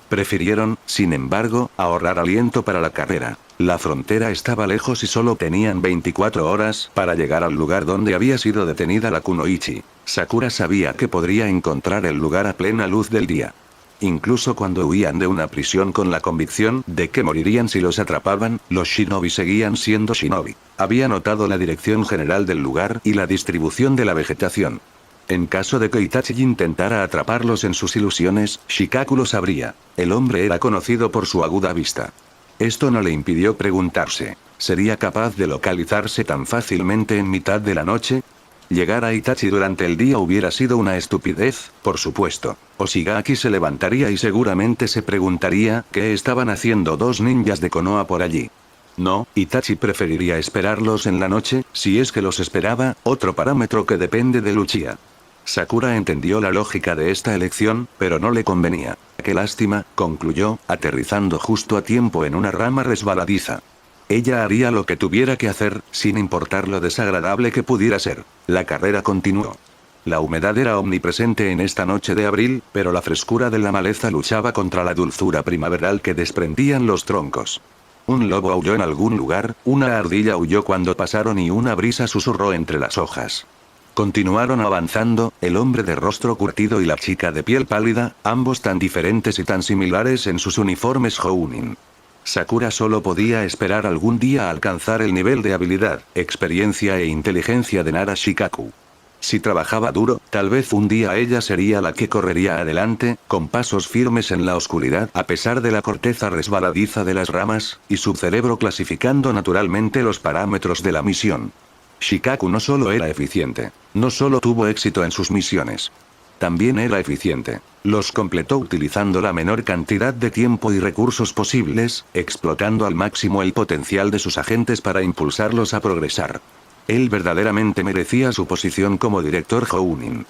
Prefirieron, sin embargo, ahorrar aliento para la carrera. La frontera estaba lejos y solo tenían 24 horas para llegar al lugar donde había sido detenida la Kunoichi. Sakura sabía que podría encontrar el lugar a plena luz del día. Incluso cuando huían de una prisión con la convicción de que morirían si los atrapaban, los shinobi seguían siendo shinobi. Había notado la dirección general del lugar y la distribución de la vegetación. En caso de que Itachi intentara atraparlos en sus ilusiones, Shikaku lo sabría. El hombre era conocido por su aguda vista. Esto no le impidió preguntarse, ¿sería capaz de localizarse tan fácilmente en mitad de la noche? Llegar a Itachi durante el día hubiera sido una estupidez, por supuesto. Oshigaki se levantaría y seguramente se preguntaría qué estaban haciendo dos ninjas de Konoha por allí. No, Itachi preferiría esperarlos en la noche, si es que los esperaba, otro parámetro que depende de Uchiha. Sakura entendió la lógica de esta elección, pero no le convenía. Qué lástima, concluyó, aterrizando justo a tiempo en una rama resbaladiza. Ella haría lo que tuviera que hacer, sin importar lo desagradable que pudiera ser. La carrera continuó. La humedad era omnipresente en esta noche de abril, pero la frescura de la maleza luchaba contra la dulzura primaveral que desprendían los troncos. Un lobo aulló en algún lugar, una ardilla aulló cuando pasaron y una brisa susurró entre las hojas. Continuaron avanzando, el hombre de rostro curtido y la chica de piel pálida, ambos tan diferentes y tan similares en sus uniformes Jounin. Sakura solo podía esperar algún día a alcanzar el nivel de habilidad, experiencia e inteligencia de Nara Shikaku. Si trabajaba duro, tal vez un día ella sería la que correría adelante, con pasos firmes en la oscuridad a pesar de la corteza resbaladiza de las ramas, y su cerebro clasificando naturalmente los parámetros de la misión. Shikaku no solo era eficiente, no solo tuvo éxito en sus misiones. También era eficiente. Los completó utilizando la menor cantidad de tiempo y recursos posibles, explotando al máximo el potencial de sus agentes para impulsarlos a progresar. Él verdaderamente merecía su posición como director Jounin.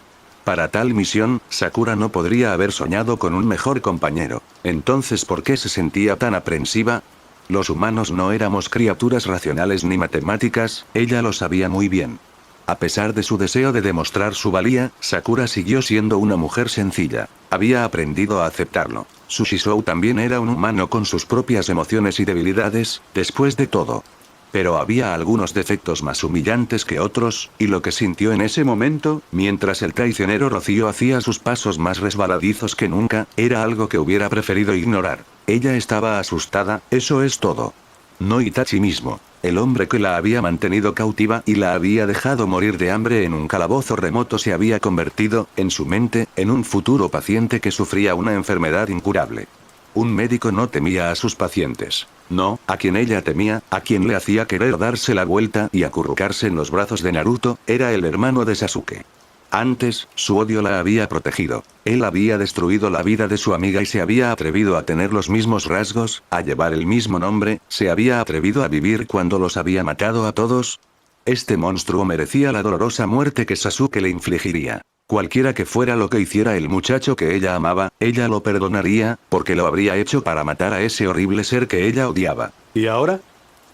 Para tal misión, Sakura no podría haber soñado con un mejor compañero. Entonces, ¿por qué se sentía tan aprensiva? Los humanos no éramos criaturas racionales ni matemáticas, ella lo sabía muy bien. A pesar de su deseo de demostrar su valía, Sakura siguió siendo una mujer sencilla. Había aprendido a aceptarlo. Su Shisou también era un humano con sus propias emociones y debilidades, después de todo. Pero había algunos defectos más humillantes que otros, y lo que sintió en ese momento, mientras el traicionero Rocío hacía sus pasos más resbaladizos que nunca, era algo que hubiera preferido ignorar. Ella estaba asustada, eso es todo. No Itachi mismo. El hombre que la había mantenido cautiva y la había dejado morir de hambre en un calabozo remoto se había convertido, en su mente, en un futuro paciente que sufría una enfermedad incurable. Un médico no temía a sus pacientes. No, a quien ella temía, a quien le hacía querer darse la vuelta y acurrucarse en los brazos de Naruto, era el hermano de Sasuke. Antes, su odio la había protegido. Él había destruido la vida de su amiga y se había atrevido a tener los mismos rasgos, a llevar el mismo nombre, se había atrevido a vivir cuando los había matado a todos. Este monstruo merecía la dolorosa muerte que Sasuke le infligiría. Cualquiera que fuera lo que hiciera el muchacho que ella amaba, ella lo perdonaría, porque lo habría hecho para matar a ese horrible ser que ella odiaba. ¿Y ahora?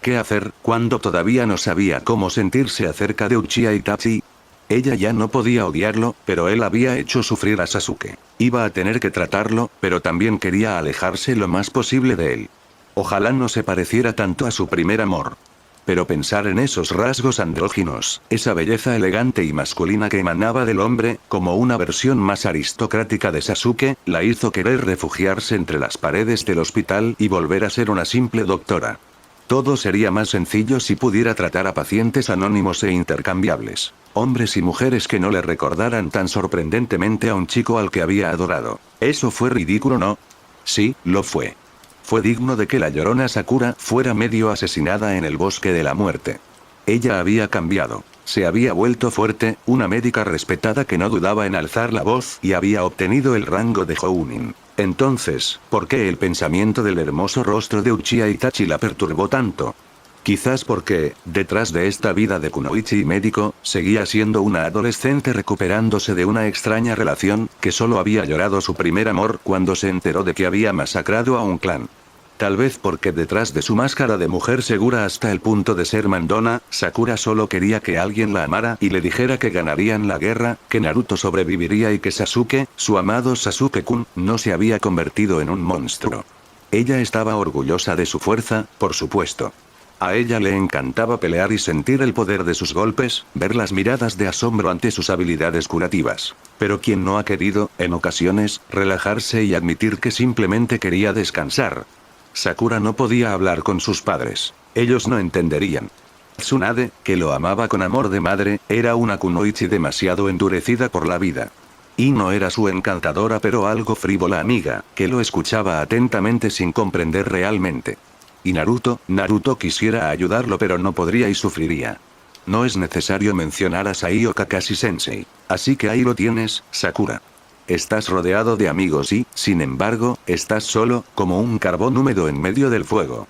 ¿Qué hacer, cuando todavía no sabía cómo sentirse acerca de Uchiha Itachi? Ella ya no podía odiarlo, pero él había hecho sufrir a Sasuke. Iba a tener que tratarlo, pero también quería alejarse lo más posible de él. Ojalá no se pareciera tanto a su primer amor. Pero pensar en esos rasgos andróginos, esa belleza elegante y masculina que emanaba del hombre, como una versión más aristocrática de Sasuke, la hizo querer refugiarse entre las paredes del hospital y volver a ser una simple doctora. Todo sería más sencillo si pudiera tratar a pacientes anónimos e intercambiables. Hombres y mujeres que no le recordaran tan sorprendentemente a un chico al que había adorado. Eso fue ridículo, ¿no? Sí, lo fue. Fue digno de que la llorona Sakura fuera medio asesinada en el bosque de la muerte. Ella había cambiado. Se había vuelto fuerte, una médica respetada que no dudaba en alzar la voz y había obtenido el rango de Jounin. Entonces, ¿por qué el pensamiento del hermoso rostro de Uchiha Itachi la perturbó tanto? Quizás porque, detrás de esta vida de kunoichi y médico, seguía siendo una adolescente recuperándose de una extraña relación, que solo había llorado su primer amor cuando se enteró de que había masacrado a un clan. Tal vez porque detrás de su máscara de mujer segura hasta el punto de ser mandona, Sakura solo quería que alguien la amara y le dijera que ganarían la guerra, que Naruto sobreviviría y que Sasuke, su amado Sasuke-kun, no se había convertido en un monstruo. Ella estaba orgullosa de su fuerza, por supuesto. A ella le encantaba pelear y sentir el poder de sus golpes, ver las miradas de asombro ante sus habilidades curativas. Pero quien no ha querido, en ocasiones, relajarse y admitir que simplemente quería descansar. Sakura no podía hablar con sus padres. Ellos no entenderían. Tsunade, que lo amaba con amor de madre, era una kunoichi demasiado endurecida por la vida. Ino era su encantadora pero algo frívola amiga, que lo escuchaba atentamente sin comprender realmente. Y Naruto quisiera ayudarlo pero no podría y sufriría. No es necesario mencionar a Saio Kakashi-sensei. Así que ahí lo tienes, Sakura. Estás rodeado de amigos y, sin embargo, estás solo, como un carbón húmedo en medio del fuego.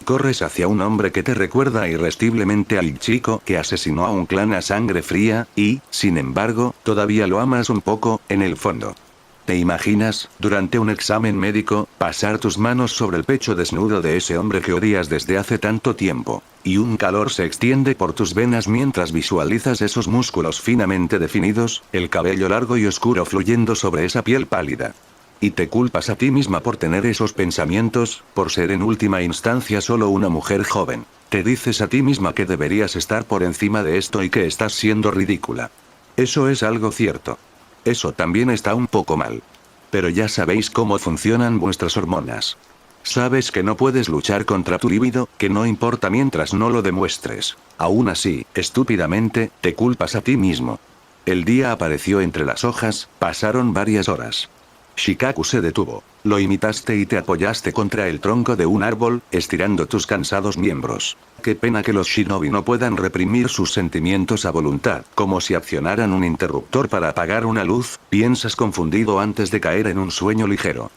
Corres hacia un hombre que te recuerda irresistiblemente al chico que asesinó a un clan a sangre fría, y, sin embargo, todavía lo amas un poco, en el fondo. ¿Te imaginas, durante un examen médico, pasar tus manos sobre el pecho desnudo de ese hombre que odias desde hace tanto tiempo? Y un calor se extiende por tus venas mientras visualizas esos músculos finamente definidos, el cabello largo y oscuro fluyendo sobre esa piel pálida. Y te culpas a ti misma por tener esos pensamientos, por ser en última instancia solo una mujer joven. Te dices a ti misma que deberías estar por encima de esto y que estás siendo ridícula. Eso es algo cierto. Eso también está un poco mal. Pero ya sabéis cómo funcionan vuestras hormonas. Sabes que no puedes luchar contra tu líbido, que no importa mientras no lo demuestres. Aún así, estúpidamente, te culpas a ti mismo. El día apareció entre las hojas, pasaron varias horas. Shikaku se detuvo. Lo imitaste y te apoyaste contra el tronco de un árbol, estirando tus cansados miembros. Qué pena que los shinobi no puedan reprimir sus sentimientos a voluntad, como si accionaran un interruptor para apagar una luz, piensas confundido antes de caer en un sueño ligero.